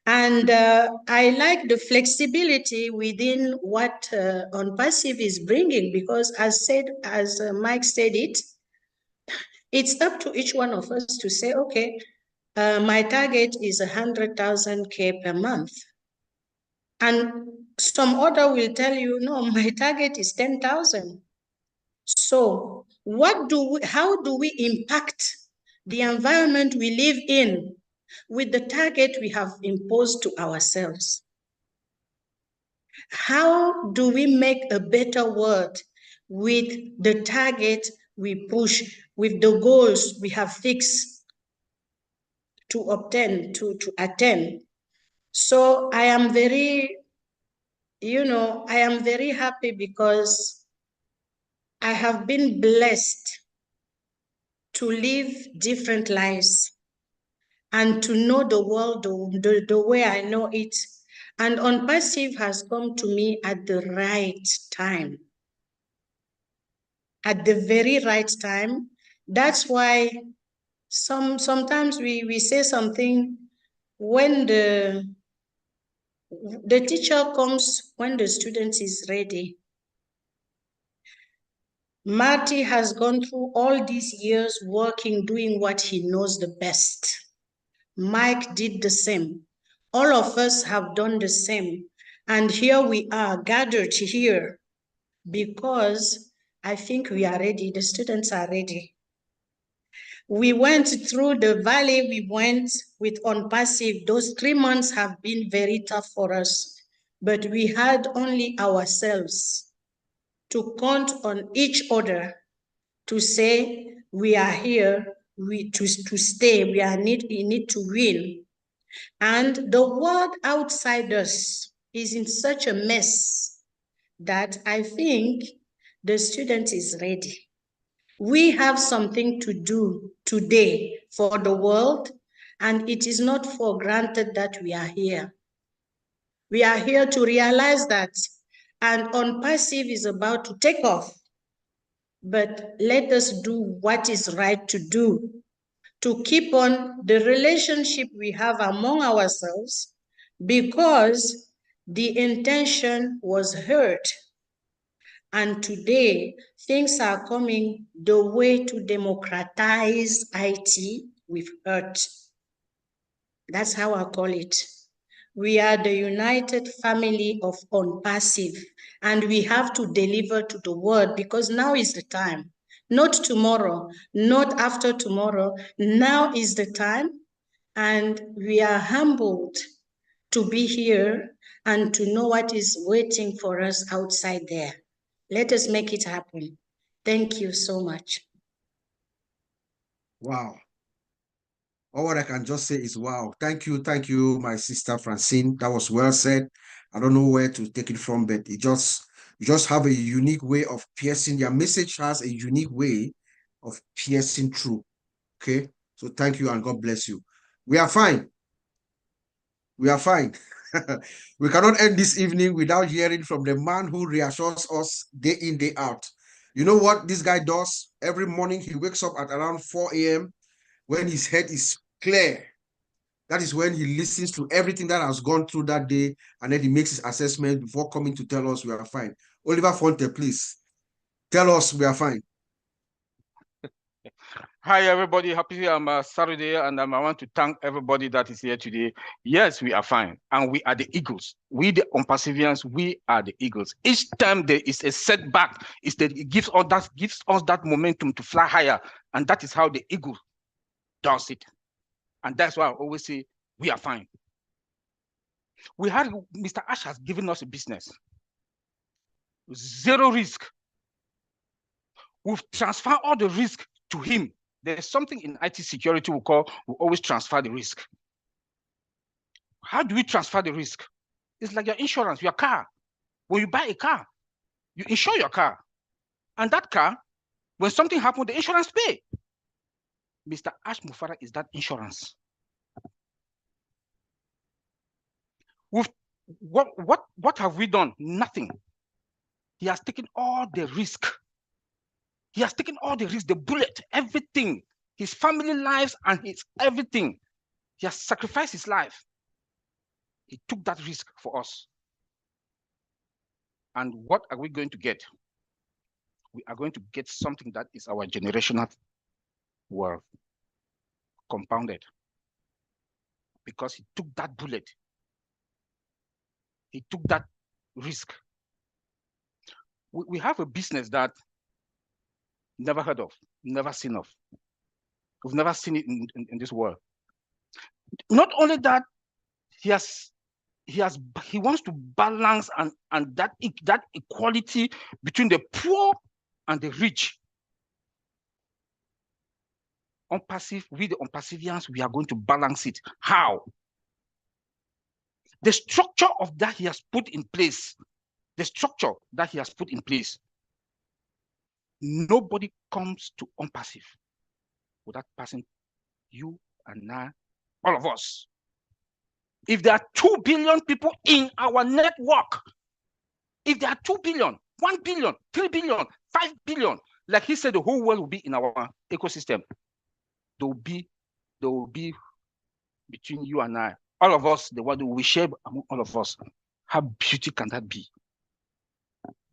And I like the flexibility within what ONPASSIVE is bringing, because as Mike said it, It's up to each one of us to say, okay, my target is 100,000 K per month. And some other will tell you, no, my target is 10,000. So how do we impact the environment we live in with the target we have imposed to ourselves? How do we make a better world with the target we push, with the goals we have fixed to obtain, to attain? So I am very, I am very happy because I have been blessed to live different lives and to know the world the way I know it. And ONPASSIVE has come to me at the right time. At the very right time. That's why sometimes we say something when the teacher comes when the student is ready. Marty has gone through all these years working, doing what he knows the best. Mike did the same. All of us have done the same. And here we are gathered here because I think we are ready. The students are ready. We went through the valley. We went with ONPASSIVE. Those 3 months have been very tough for us, but we had only ourselves to count on each other to say, we are here, to stay, we need to win. And the world outside us is in such a mess that I think the student is ready. We have something to do today for the world, and it is not for granted that we are here. We are here to realize that, and ONPASSIVE is about to take off. But let us do what is right to do to keep on the relationship we have among ourselves, because the intention was heard. And today, things are coming the way to democratize IT with Earth. That's how I call it. We are the united family of ONPASSIVE, and we have to deliver to the world, because now is the time. Not tomorrow, not after tomorrow. Now is the time, and we are humbled to be here and to know what is waiting for us outside there. Let us make it happen. Thank you so much. Wow. All what I can just say is wow. Thank you, my sister Francine. That was well said. I don't know where to take it from, but you just have a unique way of piercing. Your message has a unique way of piercing through. Okay. So thank you and God bless you. We are fine. We are fine. We cannot end this evening without hearing from the man who reassures us day in, day out. You know what this guy does? Every morning he wakes up at around 4 a.m. when his head is clear. That is when he listens to everything that has gone through that day, and then he makes his assessment before coming to tell us we are fine. Oliver Fonte, please tell us we are fine. Hi, everybody. Happy Saturday, and I want to thank everybody that is here today. Yes, we are fine, and we are the eagles. We, the ONPASSIVians, we are the eagles. Each time there is a setback, it gives us that momentum to fly higher, and that is how the eagle does it. And that's why I always say we are fine. We had Mr. Ash has given us a business, zero risk. We've transferred all the risk to him. There's something in IT security we always transfer the risk. How do we transfer the risk? It's like your insurance, your car. When you buy a car, you insure your car. And that car, when something happens, the insurance pay. Mr. Ash Mufara is that insurance. What have we done? Nothing. He has taken all the risk. He has taken all the risk, the bullet, everything, his family lives and his everything. He has sacrificed his life. He took that risk for us. And what are we going to get? We are going to get something that is our generational were compounded because he took that bullet. He took that risk. We have a business that never heard of, never seen of. We've never seen it in this world. Not only that, he wants to balance and that equality between the poor and the rich. ONPASSIVE, we the ONPASSIVians, we are going to balance it. How? The structure of that he has put in place, nobody comes to ONPASSIVE without passing you and I, all of us. If there are 2 billion people in our network, if there are 2 billion, 1 billion, 3 billion, 5 billion, like he said, the whole world will be in our ecosystem. There will be between you and I, all of us, the world will share among all of us. How beautiful can that be?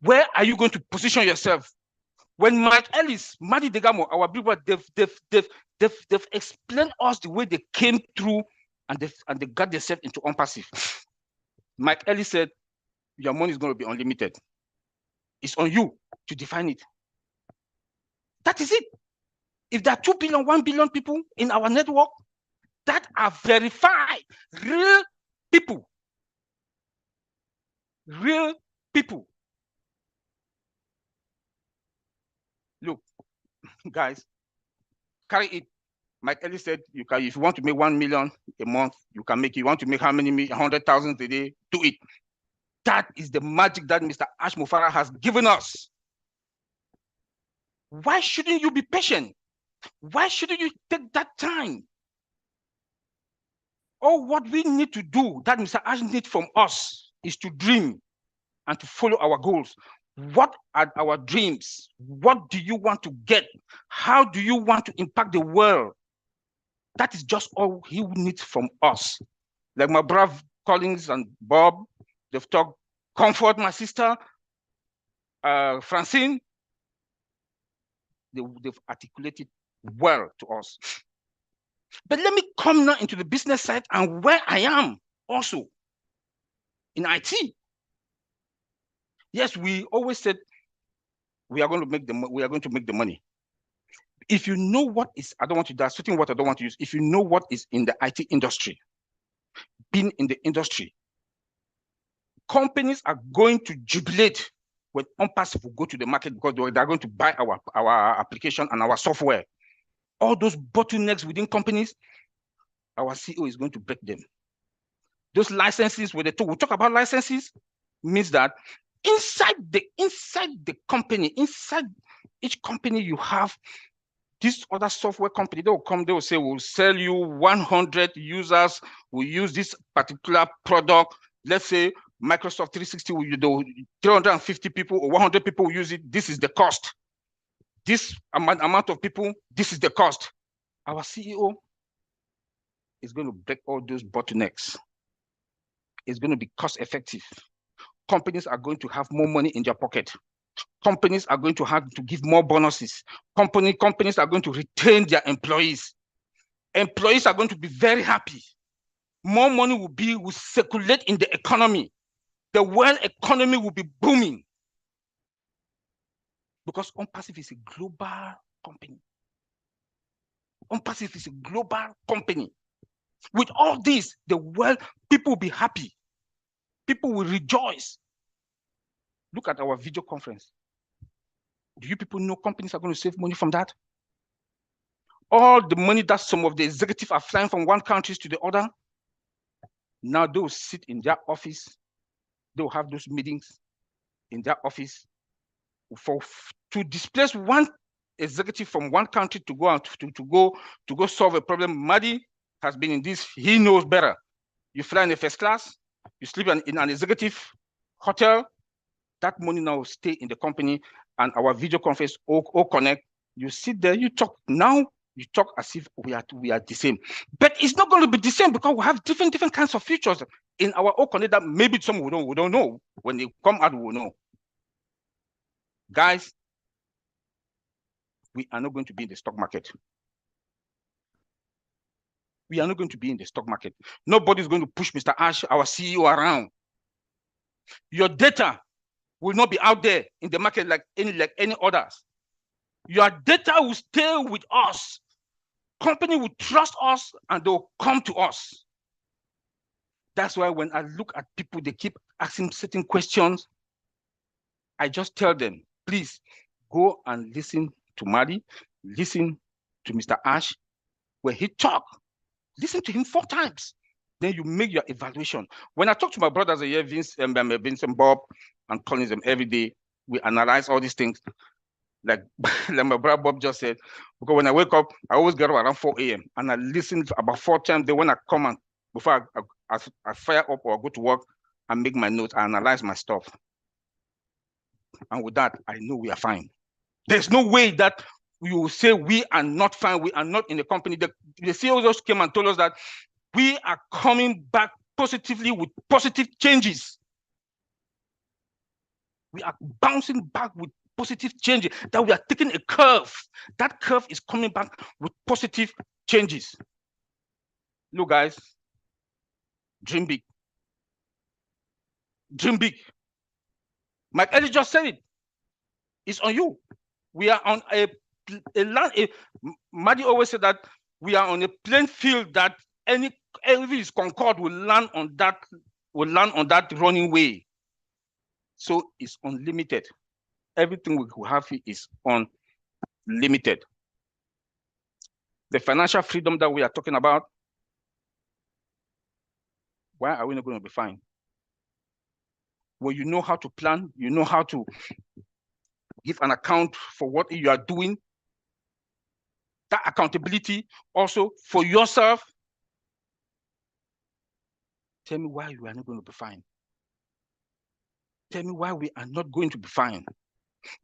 Where are you going to position yourself? When Mike Ellis, Madi Degamo, our people, they've explained us the way they came through and they got themselves into ONPASSIVE. Mike Ellis said, your money is going to be unlimited. It's on you to define it. That is it. If there are 2 billion, 1 billion people in our network that are verified, real people, look, guys, carry it. Mike Ellis said, you can, if you want to make 1 million a month, you can make it. You want to make how many 100,000 a day? Do it. That is the magic that Mr. Ash Mufara has given us. Why shouldn't you be patient? Why shouldn't you take that time? All what we need to do, that Mr. Ash needs from us, is to dream and to follow our goals. What are our dreams? What do you want to get? How do you want to impact the world? That is just all he needs from us. Like my brother Collins and Bob, they've talked comfort, my sister, Francine. They've articulated well to us. But let me come now into the business side and where I am also in IT. Yes, we always said we are going to make the money. If you know what is, I don't want to, that's certain what I don't want to use. If you know what is in the IT industry, being in the industry, companies are going to jubilate when ONPASSIVE will go to the market because they're going to buy our application and our software. All those bottlenecks within companies, our CEO is going to break them. Those licenses, when we talk about licenses, means that inside the company, inside each company, you have this other software company. They will come, they will say, we'll sell you 100 users, will use this particular product. Let's say Microsoft 360, will do 350 people or 100 people will use it. This is the cost. This amount of people, this is the cost. Our CEO is going to break all those bottlenecks. It's going to be cost effective. Companies are going to have more money in their pocket. Companies are going to have to give more bonuses. Companies are going to retain their employees. Employees are going to be very happy. More money will circulate in the economy. The world economy will be booming. Because ONPASSIVE is a global company. ONPASSIVE is a global company. With all this, the world, people will be happy. People will rejoice. Look at our video conference. Do you people know companies are going to save money from that? All the money that some of the executives are flying from one country to the other, now they will sit in their office. They will have those meetings in their office to displace one executive from one country to go out to go solve a problem. Madi has been in this, he knows better. You fly in a first class, you sleep in an executive hotel, that money now will stay in the company, and our video conference all connect. You sit there, you talk. Now you talk as if we are the same. But it's not going to be the same because we have different kinds of features in our all connect that maybe some we don't know. When they come out, we will know. Guys, we are not going to be in the stock market. we are not going to be in the stock market. Nobody's going to push Mr. Ash, our CEO, around. Your data will not be out there in the market like any others. Your data will stay with us. Company will trust us and they'll come to us. That's why when I look at people, they keep asking certain questions. I just tell them, please go and listen to Madi, listen to Mr. Ash. When he talk, listen to him 4 times. Then you make your evaluation. When I talk to my brothers here, Vincent, Bob, and Collins them every day, we analyze all these things. Like my brother Bob just said, because when I wake up, I always get up around 4 a.m. and I listen about 4 times. Then when I come and before I fire up or go to work, I make my notes, I analyze my stuff. And with that, I know we are fine. There's no way that you will say we are not fine, we are not in the company. The CEO just came and told us that we are coming back positively with positive changes. We are bouncing back with positive changes, that we are taking a curve. That curve is coming back with positive changes. Look, guys, dream big. Dream big. Mike Ellis just said it. It's on you. We are on a land. Madi always said that we are on a playing field that every is Concord will land on that running way. So it's unlimited. Everything we have here is unlimited. The financial freedom that we are talking about, why are we not going to be fine? Well, you know how to plan, you know how to give an account for what you are doing. That accountability also for yourself. Tell me why you are not going to be fine. Tell me why we are not going to be fine.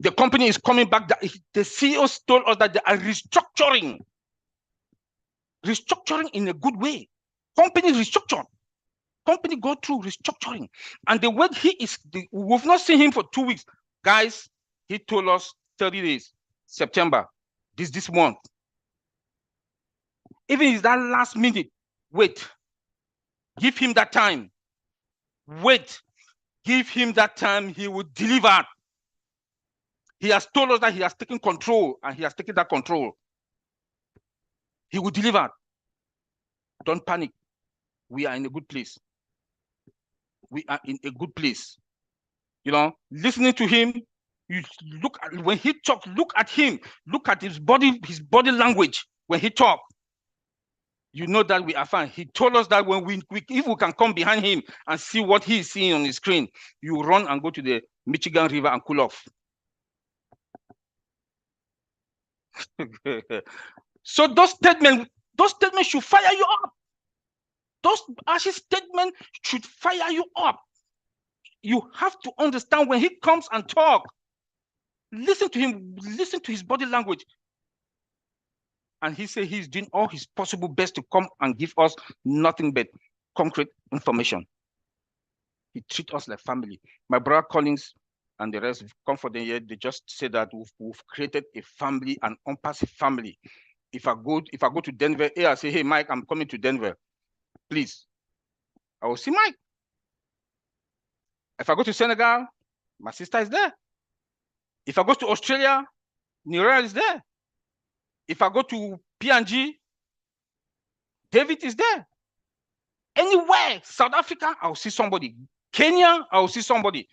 The company is coming back. The CEOs told us that they are restructuring. Restructuring in a good way. Company restructured. Company go through restructuring. And the way he is, we've not seen him for 2 weeks. Guys, he told us 30 days, September, this month. Even if that last minute, wait, give him that time. Wait, give him that time, he will deliver. He has told us that he has taken control and he has taken that control. He will deliver. Don't panic. We are in a good place. We are in a good place. You know, listening to him, you look at when he talks, look at him, look at his body language when he talks. You know that we are fine. He told us that when if we can come behind him and see what he is seeing on the screen, you run and go to the Michigan River and cool off. So those statements should fire you up. Those Ash's statements should fire you up. You have to understand when he comes and talk, listen to him, listen to his body language. And he said he's doing all his possible best to come and give us nothing but concrete information. He treats us like family. My brother Collins and the rest come for the year. They just say that we've created a family, an unpassive family. If I go to Denver, I say, hey, Mike, I'm coming to Denver. Please, I will see Mike. If I go to Senegal, my sister is there. If I go to Australia, Nirel is there. If I go to PNG, David is there. Anywhere, South Africa, I'll see somebody. Kenya, I'll see somebody.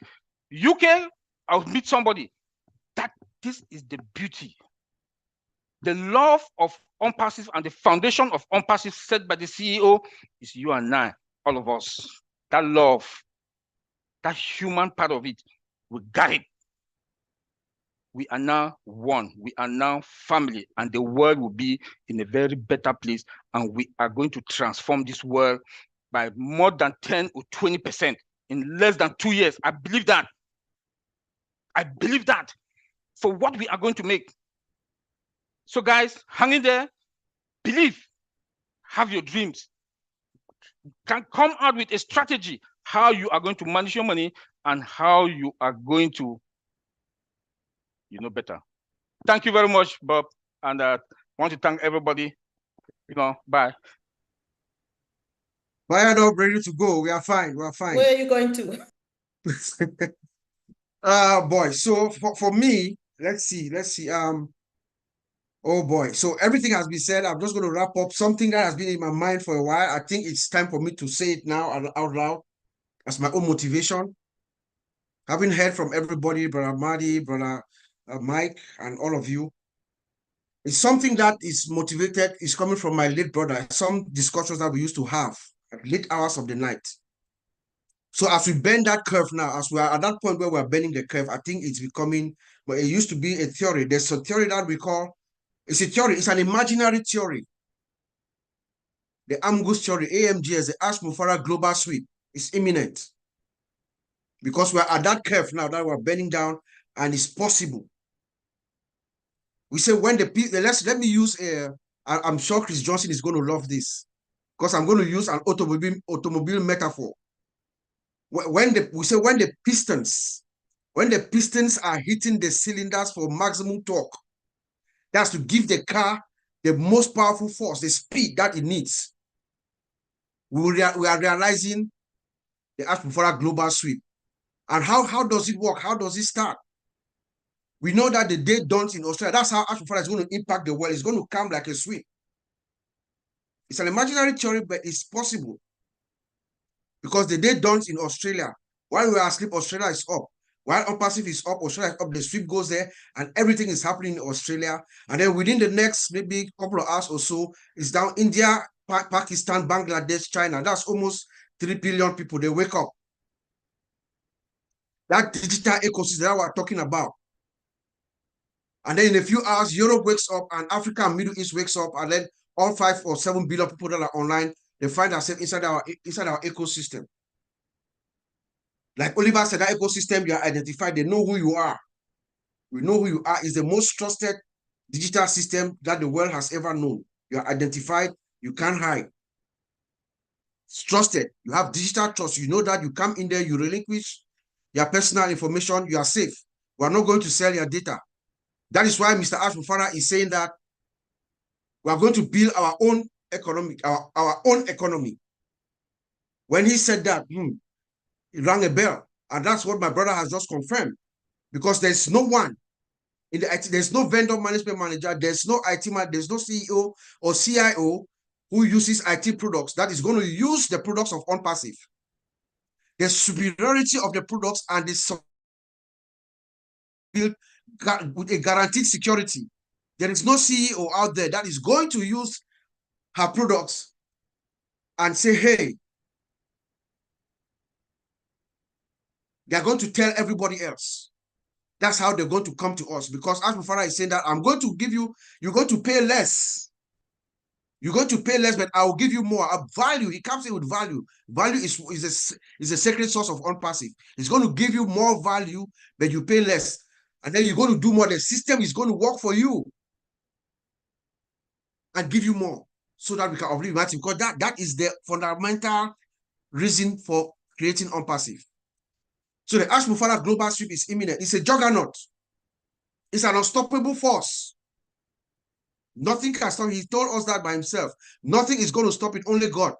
UK, I'll meet somebody. This is the beauty. The love of ONPASSIVE and the foundation of ONPASSIVE set by the CEO is you and I, all of us. That love, that human part of it, we got it. We are now one. We are now family, and the world will be in a very better place. And we are going to transform this world by more than 10 or 20% in less than 2 years. I believe that. I believe that for what we are going to make. So guys, hang in there, believe, have your dreams. Can come out with a strategy, how you are going to manage your money and how you are going to, better. Thank you very much, Bob. And I want to thank everybody. Bye. Fired up, ready to go. We are fine. We are fine. Where are you going to? Boy. So for me, let's see. Oh boy. So everything has been said. I'm just going to wrap up something that has been in my mind for a while. I think it's time for me to say it now out loud as my own motivation. Having heard from everybody, Brother Marty, Brother Mike, and all of you, it's something that is motivated, is coming from my late brother. Some discussions that we used to have at late hours of the night. So as we bend that curve now, as we are at that point where we're bending the curve, I think it's becoming, but it used to be a theory. There's a theory that we call, it's a theory, it's an imaginary theory. The AMGUS theory, AMGS, the Ash-Mufarag Global Sweep, is imminent. Because we're at that curve now that we're bending down and it's possible. We say when let me use I'm sure Chris Johnson is going to love this because I'm going to use an automobile metaphor. When the pistons are hitting the cylinders for maximum torque, that's to give the car the most powerful force, the speed that it needs. We are realizing the Ash-Mufarag Global Sweep. And how does it work? How does it start? We know that the day dawns in Australia. That's how Ash-Mufarag is going to impact the world. It's going to come like a sweep. It's an imaginary theory, but it's possible. Because the day dawns in Australia. While we are asleep, Australia is up. While Unpassive is up, Australia is up. The sweep goes there, and everything is happening in Australia. And then within the next maybe couple of hours or so, it's down India, Pakistan, Bangladesh, China. That's almost 3 billion people. They wake up. That digital ecosystem that we're talking about. And then in a few hours, Europe wakes up, and Africa and Middle East wakes up, and then all 5 or 7 billion people that are online, they find themselves inside our ecosystem. Like Oliver said, that ecosystem, you are identified, they know who you are. We know who you are. It's the most trusted digital system that the world has ever known. You are identified, you can't hide. It's trusted. You have digital trust. You know that you come in there, you relinquish your personal information, you are safe. We are not going to sell your data. That is why Mr. Ash-Mufarag is saying that we are going to build our own economy, our own economy. When he said that, it rang a bell. And that's what my brother has just confirmed. Because there's no one in the IT, there's no vendor management manager, there's no IT man, there's no CEO or CIO who uses IT products that is going to use the products of ONPASSIVE. The superiority of the products and the built with a guaranteed security. There is no CEO out there that is going to use her products and say, hey, they're going to tell everybody else. That's how they're going to come to us. Because Ash-Mufarag is saying that I'm going to give you, you're going to pay less. You're going to pay less, but I will give you more. A value, he comes in with value. Value is a sacred source of ONPASSIVE. It's going to give you more value, but you pay less. And then you're going to do more. The system is going to work for you and give you more so that we can uplift humanity. Because that is the fundamental reason for creating ONPASSIVE. So the Ash-Mufarag Global Sweep is imminent. It's a juggernaut. It's an unstoppable force. Nothing can stop. He told us that by himself. Nothing is going to stop it, only God.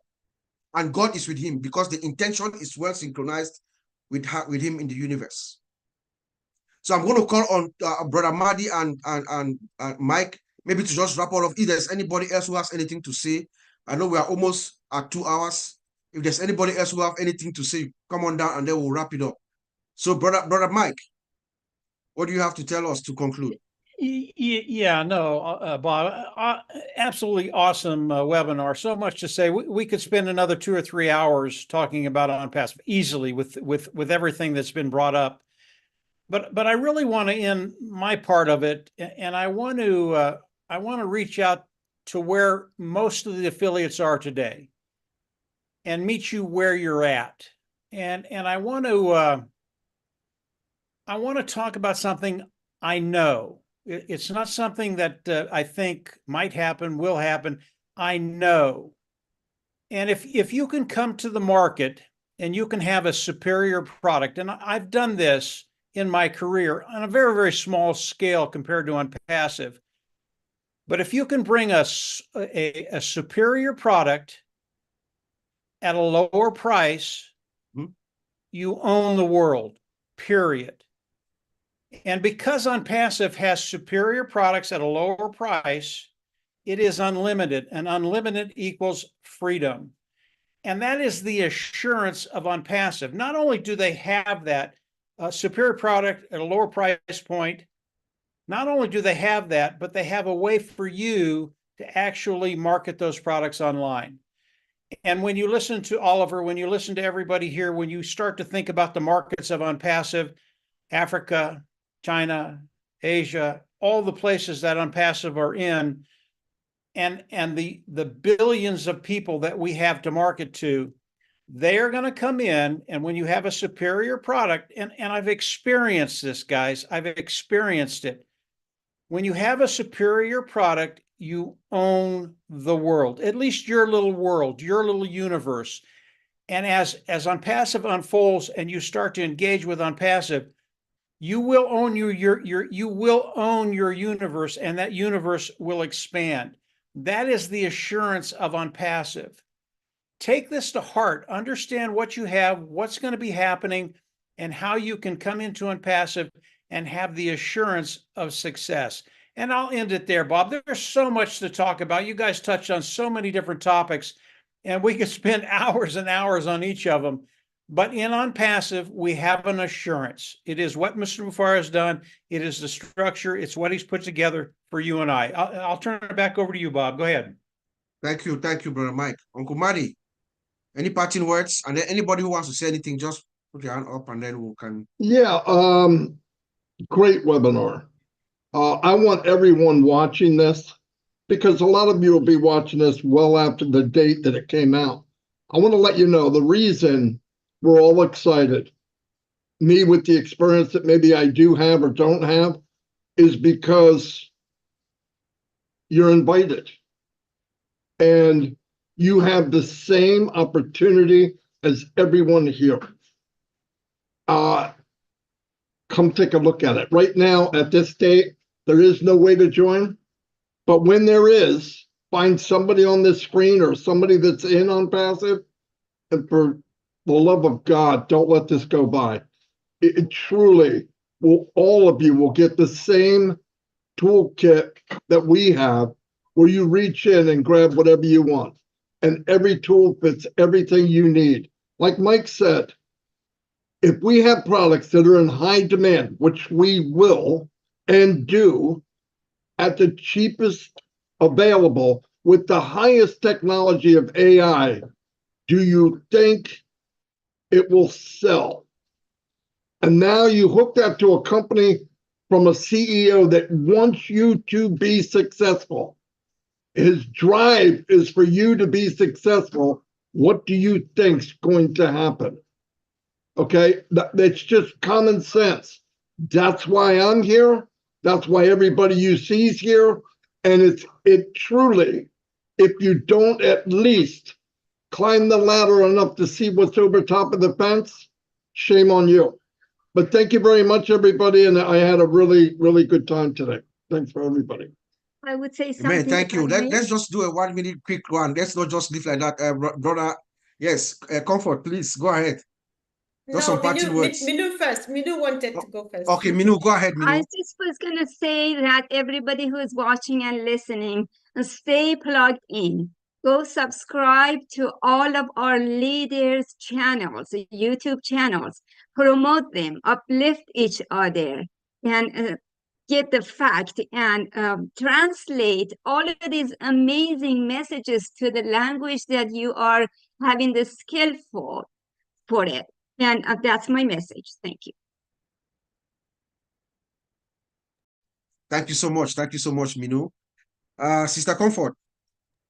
And God is with him because the intention is well synchronized with him in the universe. So I'm going to call on Brother Mahdi and Mike, maybe to just wrap all of. If there's anybody else who has anything to say, I know we are almost at 2 hours. If there's anybody else who have anything to say, come on down and then we'll wrap it up. So Brother Mike, what do you have to tell us to conclude? Yeah, no, Bob, absolutely awesome webinar. So much to say. We could spend another 2 or 3 hours talking about ONPASSIVE easily with everything that's been brought up. But I really want to end my part of it, and I want to reach out to where most of the affiliates are today, and meet you where you're at, and I want to talk about something I know. It's not something that I think might happen, will happen. I know. And if you can come to the market and you can have a superior product, and I've done this in my career on a very, very small scale compared to ONPASSIVE. But if you can bring us a superior product at a lower price, you own the world, period. And because Unpassive has superior products at a lower price, it is unlimited, and unlimited equals freedom. And that is the assurance of Unpassive. Not only do they have that superior product at a lower price point, not only do they have that, but they have a way for you to actually market those products online. And when you listen to Oliver, when you listen to everybody here, when you start to think about the markets of Unpassive, Africa, China, Asia, all the places that Unpassive are in, and the billions of people that we have to market to, they are going to come in. And when you have a superior product, and I've experienced this, guys, I've experienced it. When you have a superior product, you own the world, at least your little world, your little universe. And as Unpassive unfolds and you start to engage with Unpassive, you will own you will own your universe, and that universe will expand. That is the assurance of Unpassive. Take this to heart. Understand what you have, what's going to be happening, and how you can come into Unpassive and have the assurance of success. And I'll end it there, Bob. There's so much to talk about. You guys touched on so many different topics, and we could spend hours and hours on each of them. But in Unpassive, we have an assurance. It is what Mr. Mufar has done. It is the structure. It's what he's put together for you and I. I'll turn it back over to you, Bob. Go ahead. Thank you, Brother Mike. Uncle Mari, any parting words? And then anybody who wants to say anything, just put your hand up and then we can. Yeah, great webinar. I want everyone watching this, because a lot of you will be watching this well after the date that it came out. I want to let you know the reason we're all excited, me with the experience that maybe I do have or don't have, is because you're invited. And you have the same opportunity as everyone here. Come take a look at it. Right now, at this date, there is no way to join. But when there is, find somebody on this screen or somebody that's in Unpassive, and for the love of God, don't let this go by. It truly will, all of you will get the same toolkit that we have, where you reach in and grab whatever you want. And every tool fits everything you need. Like Mike said, if we have products that are in high demand, which we will and do, at the cheapest available with the highest technology of AI, do you think it will sell? And now you hook that to a company from a CEO that wants you to be successful. His drive is for you to be successful. What do you think's going to happen? Okay, that's just common sense. That's why I'm here. That's why everybody you see is here. And it truly, if you don't at least climb the ladder enough to see what's over top of the fence, shame on you. But thank you very much, everybody. And I had a really, really good time today. Thanks for everybody. I would say something. Amen. Thank you. Let's just do a 1 minute quick one. Let's not just leave like that. Brother, yes, Comfort, please go ahead. Just some parting words. Minu first. Minu wanted to go first. Okay, Minu, go ahead, Minu. I just was going to say that everybody who is watching and listening, stay plugged in. Go subscribe to all of our leaders' channels, YouTube channels. Promote them, uplift each other, and get the fact and translate all of these amazing messages to the language that you are having the skill for it. And that's my message. Thank you. Thank you so much. Thank you so much, Minu. Sister Comfort,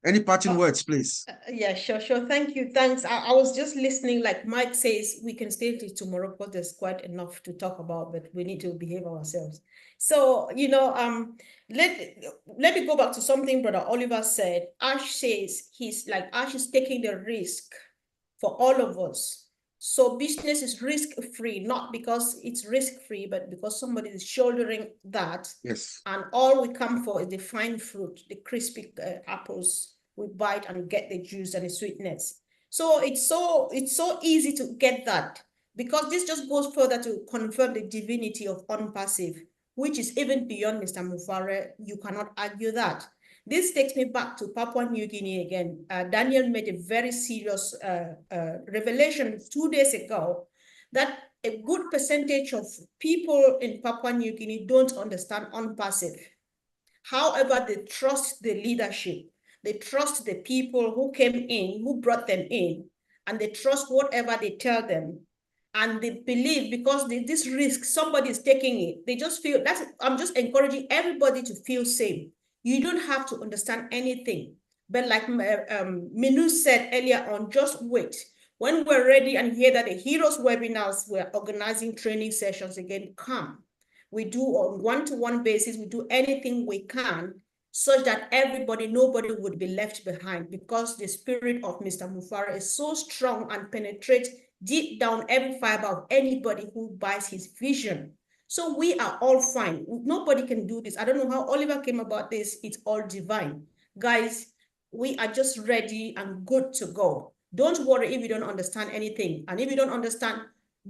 any parting words, please? Yeah, sure. Thank you. Thanks. I was just listening. Like Mike says, we can stay till tomorrow because there's quite enough to talk about, but we need to behave ourselves. So, let me go back to something Brother Oliver said. Ash says Ash is taking the risk for all of us. So business is risk-free, not because it's risk-free, but because somebody is shouldering that. Yes. And all we come for is the fine fruit, the crispy apples. We bite and get the juice and the sweetness. So it's so easy to get that, because this just goes further to confirm the divinity of unpassive, which is even beyond Mr. Mufare. You cannot argue that. This takes me back to Papua New Guinea again. Daniel made a very serious revelation 2 days ago that a good percentage of people in Papua New Guinea don't understand unpassive. However, they trust the leadership. They trust the people who came in, who brought them in, and they trust whatever they tell them. And they believe, because this risk, somebody is taking it. They just feel, I'm just encouraging everybody to feel safe. You don't have to understand anything. But like Minu said earlier on, just wait. When we're ready and hear that the Heroes webinars, we're organizing training sessions again, come. We do on one-to-one basis, we do anything we can such that nobody would be left behind, because the spirit of Mr. Mufara is so strong and penetrates deep down every fiber of anybody who buys his vision. So we are all fine. Nobody can do this. I don't know how Oliver came about this. It's all divine. Guys, we are just ready and good to go. Don't worry if you don't understand anything. And if you don't understand,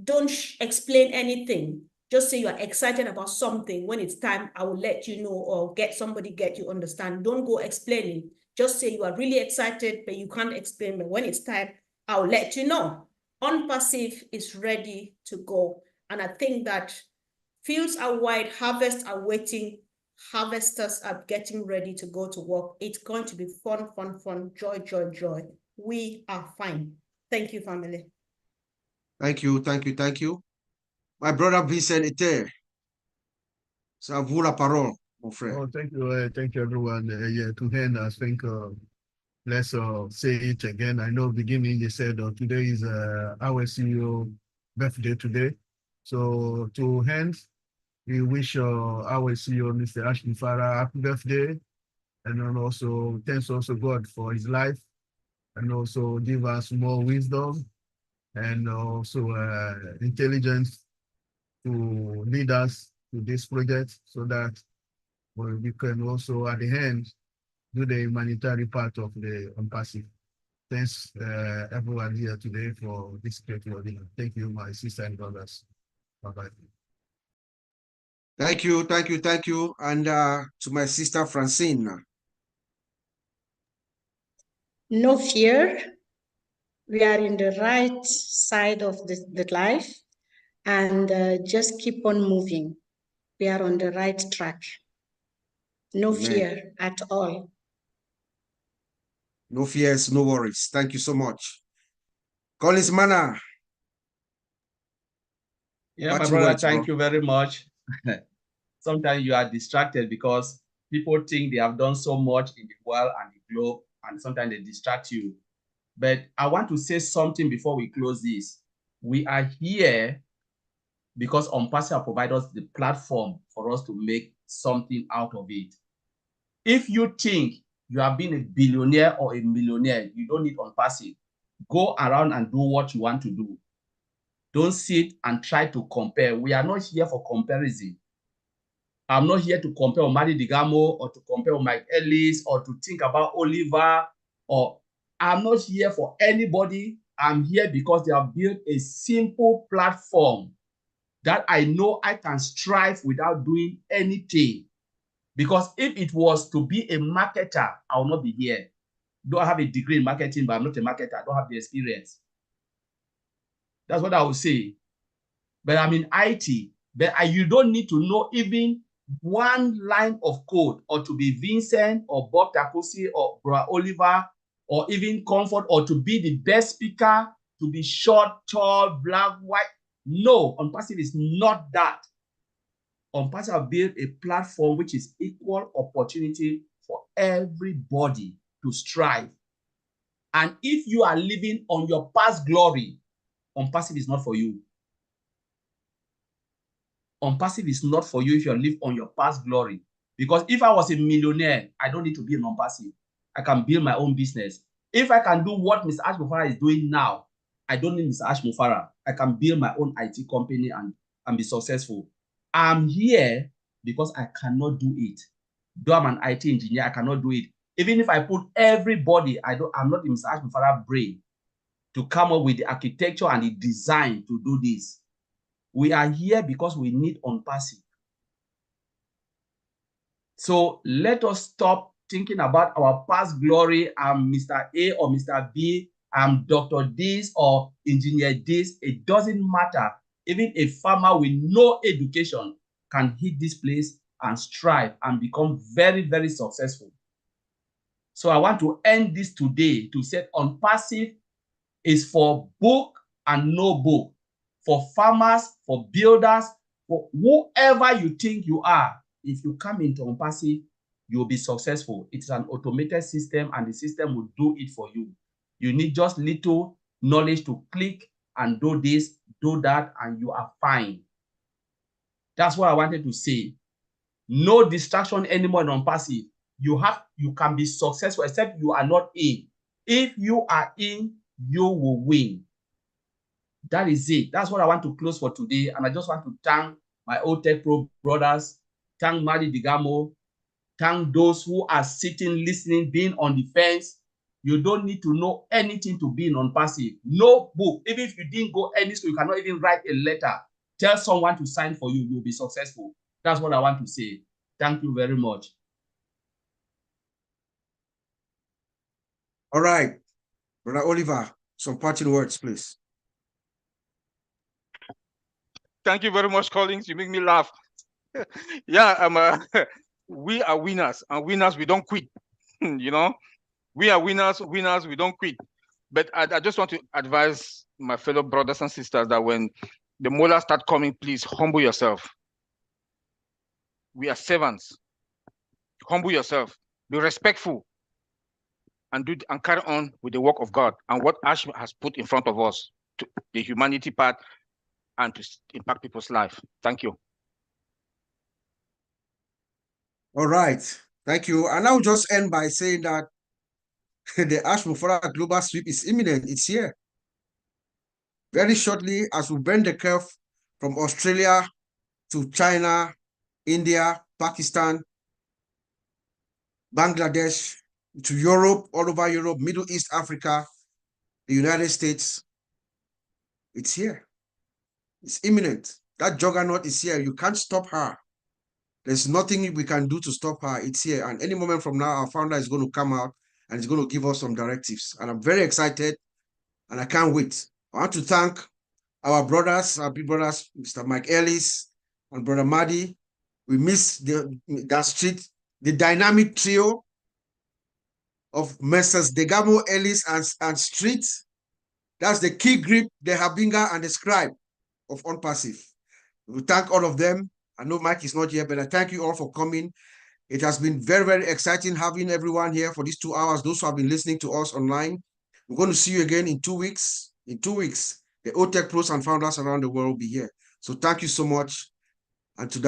don't explain anything. Just say you are excited about something. When it's time, I will let you know, or get you understand. Don't go explaining. Just say you are really excited, but you can't explain. But when it's time, I'll let you know. Unpassive is ready to go. And I think that fields are wide, harvests are waiting, harvesters are getting ready to go to work. It's going to be fun, fun, fun, joy, joy, joy. We are fine. Thank you, family. Thank you, thank you, thank you. My brother Vincent Ete. C'est à vous la parole, mon frère. Oh, thank you, everyone. Yeah, to end, I think let's say it again. I know beginning you said today is our CEO birthday today. So to end, we wish our CEO, Mr. Ashton Farah, happy birthday. And then also thanks also God for his life, and also give us more wisdom and also intelligence to lead us to this project, so that we can also at the end do the humanitarian part of the unpassive. Thanks everyone here today for this great webinar. Thank you, my sister and brothers. Bye-bye. Thank you, thank you, thank you. And to my sister Francine. No fear. We are in the right side of the life, and just keep on moving. We are on the right track. No Amen. fear at all. No fears, no worries. Thank you so much. Collins Mana. Yeah, my brother, thank you very much. Sometimes you are distracted because people think they have done so much in the world and the globe, and sometimes they distract you. But I want to say something before we close this. We are here because ONPASSIVE provides us the platform for us to make something out of it. If you think you have been a billionaire or a millionaire, you don't need ONPASSIVE. Go around and do what you want to do. Don't sit and try to compare. We are not here for comparison. I'm not here to compare Omari Digamo or to compare Mike Ellis or to think about Oliver, or I'm not here for anybody. I'm here because they have built a simple platform that I know I can strive without doing anything. Because if it was to be a marketer, I will not be here. Though I have a degree in marketing, but I'm not a marketer. I don't have the experience. That's what I would say. But I'm in IT. But you don't need to know even one line of code, or to be Vincent or Bob Takosi or Bra Oliver, or even Comfort, or to be the best speaker, to be short, tall, black, white. No, ONPASSIVE is not that. ONPASSIVE built a platform which is equal opportunity for everybody to strive. And if you are living on your past glory, ONPASSIVE is not for you. ONPASSIVE is not for you if you live on your past glory. Because if I was a millionaire, I don't need to be an ONPASSIVE. I can build my own business. If I can do what Mr. Ash Mufara is doing now, I don't need Mr. Ash Mufara. I can build my own IT company and be successful. I'm here because I cannot do it. Though I'm an IT engineer, I cannot do it. Even if I put everybody, I'm not in Mr. Ash Mufara brain. to come up with the architecture and the design to do this. We are here because we need ONPASSIVE. So let us stop thinking about our past glory. I'm Mr. A or Mr. B. I'm Dr. this or Engineer this. It doesn't matter. Even a farmer with no education can hit this place and strive and become very, very successful. So I want to end this today to say ONPASSIVE is for book and no book, for farmers, for builders, for whoever you think you are. If you come into ONPASSIVE, you'll be successful. It's an automated system and the system will do it for you. You need just little knowledge to click and do this, do that, and you are fine. That's what I wanted to say. No distraction anymore in ONPASSIVE. You can be successful except you are not in. If you are in, you will win. That is it. That's what I want to close for today. And I just want to thank my Otech Pro brothers, thank Madi Digamo, thank those who are sitting, listening, being on the fence. You don't need to know anything to be in ONPASSIVE. No book. Even if you didn't go any school, you cannot even write a letter. Tell someone to sign for you. You'll be successful. That's what I want to say. Thank you very much. All right, Brother Oliver, some parting words, please. Thank you very much, Collins. You make me laugh. Yeah, we are winners, and winners, we don't quit. You know, we are winners, we don't quit. But I just want to advise my fellow brothers and sisters that when the molars start coming, please humble yourself. We are servants. Humble yourself. Be respectful. And carry on with the work of God and what Ash has put in front of us, to the humanity part, and to impact people's life. Thank you. All right, thank you. And I'll just end by saying that the Ash Mufara Global Sweep is imminent. It's here. Very shortly, as we bend the curve from Australia to China, India, Pakistan, Bangladesh, to Europe, all over Europe, Middle East, Africa, the United States, it's here. It's imminent. That juggernaut is here. You can't stop her. There's nothing we can do to stop her. It's here. And any moment from now, our founder is going to come out and he's going to give us some directives. And I'm very excited and I can't wait. I want to thank our brothers, our big brothers, Mr. Mike Ellis and Brother Madi. We miss the dynamic trio of Messrs. Degamo, Ellis, and Street. That's the key grip, the Habinga, and the scribe of ONPASSIVE. We thank all of them. I know Mike is not here, but I thank you all for coming. It has been very, very exciting having everyone here for these 2 hours. Those who have been listening to us online, we're going to see you again in 2 weeks. In 2 weeks, the Otech pros and founders around the world will be here. So thank you so much. And to that,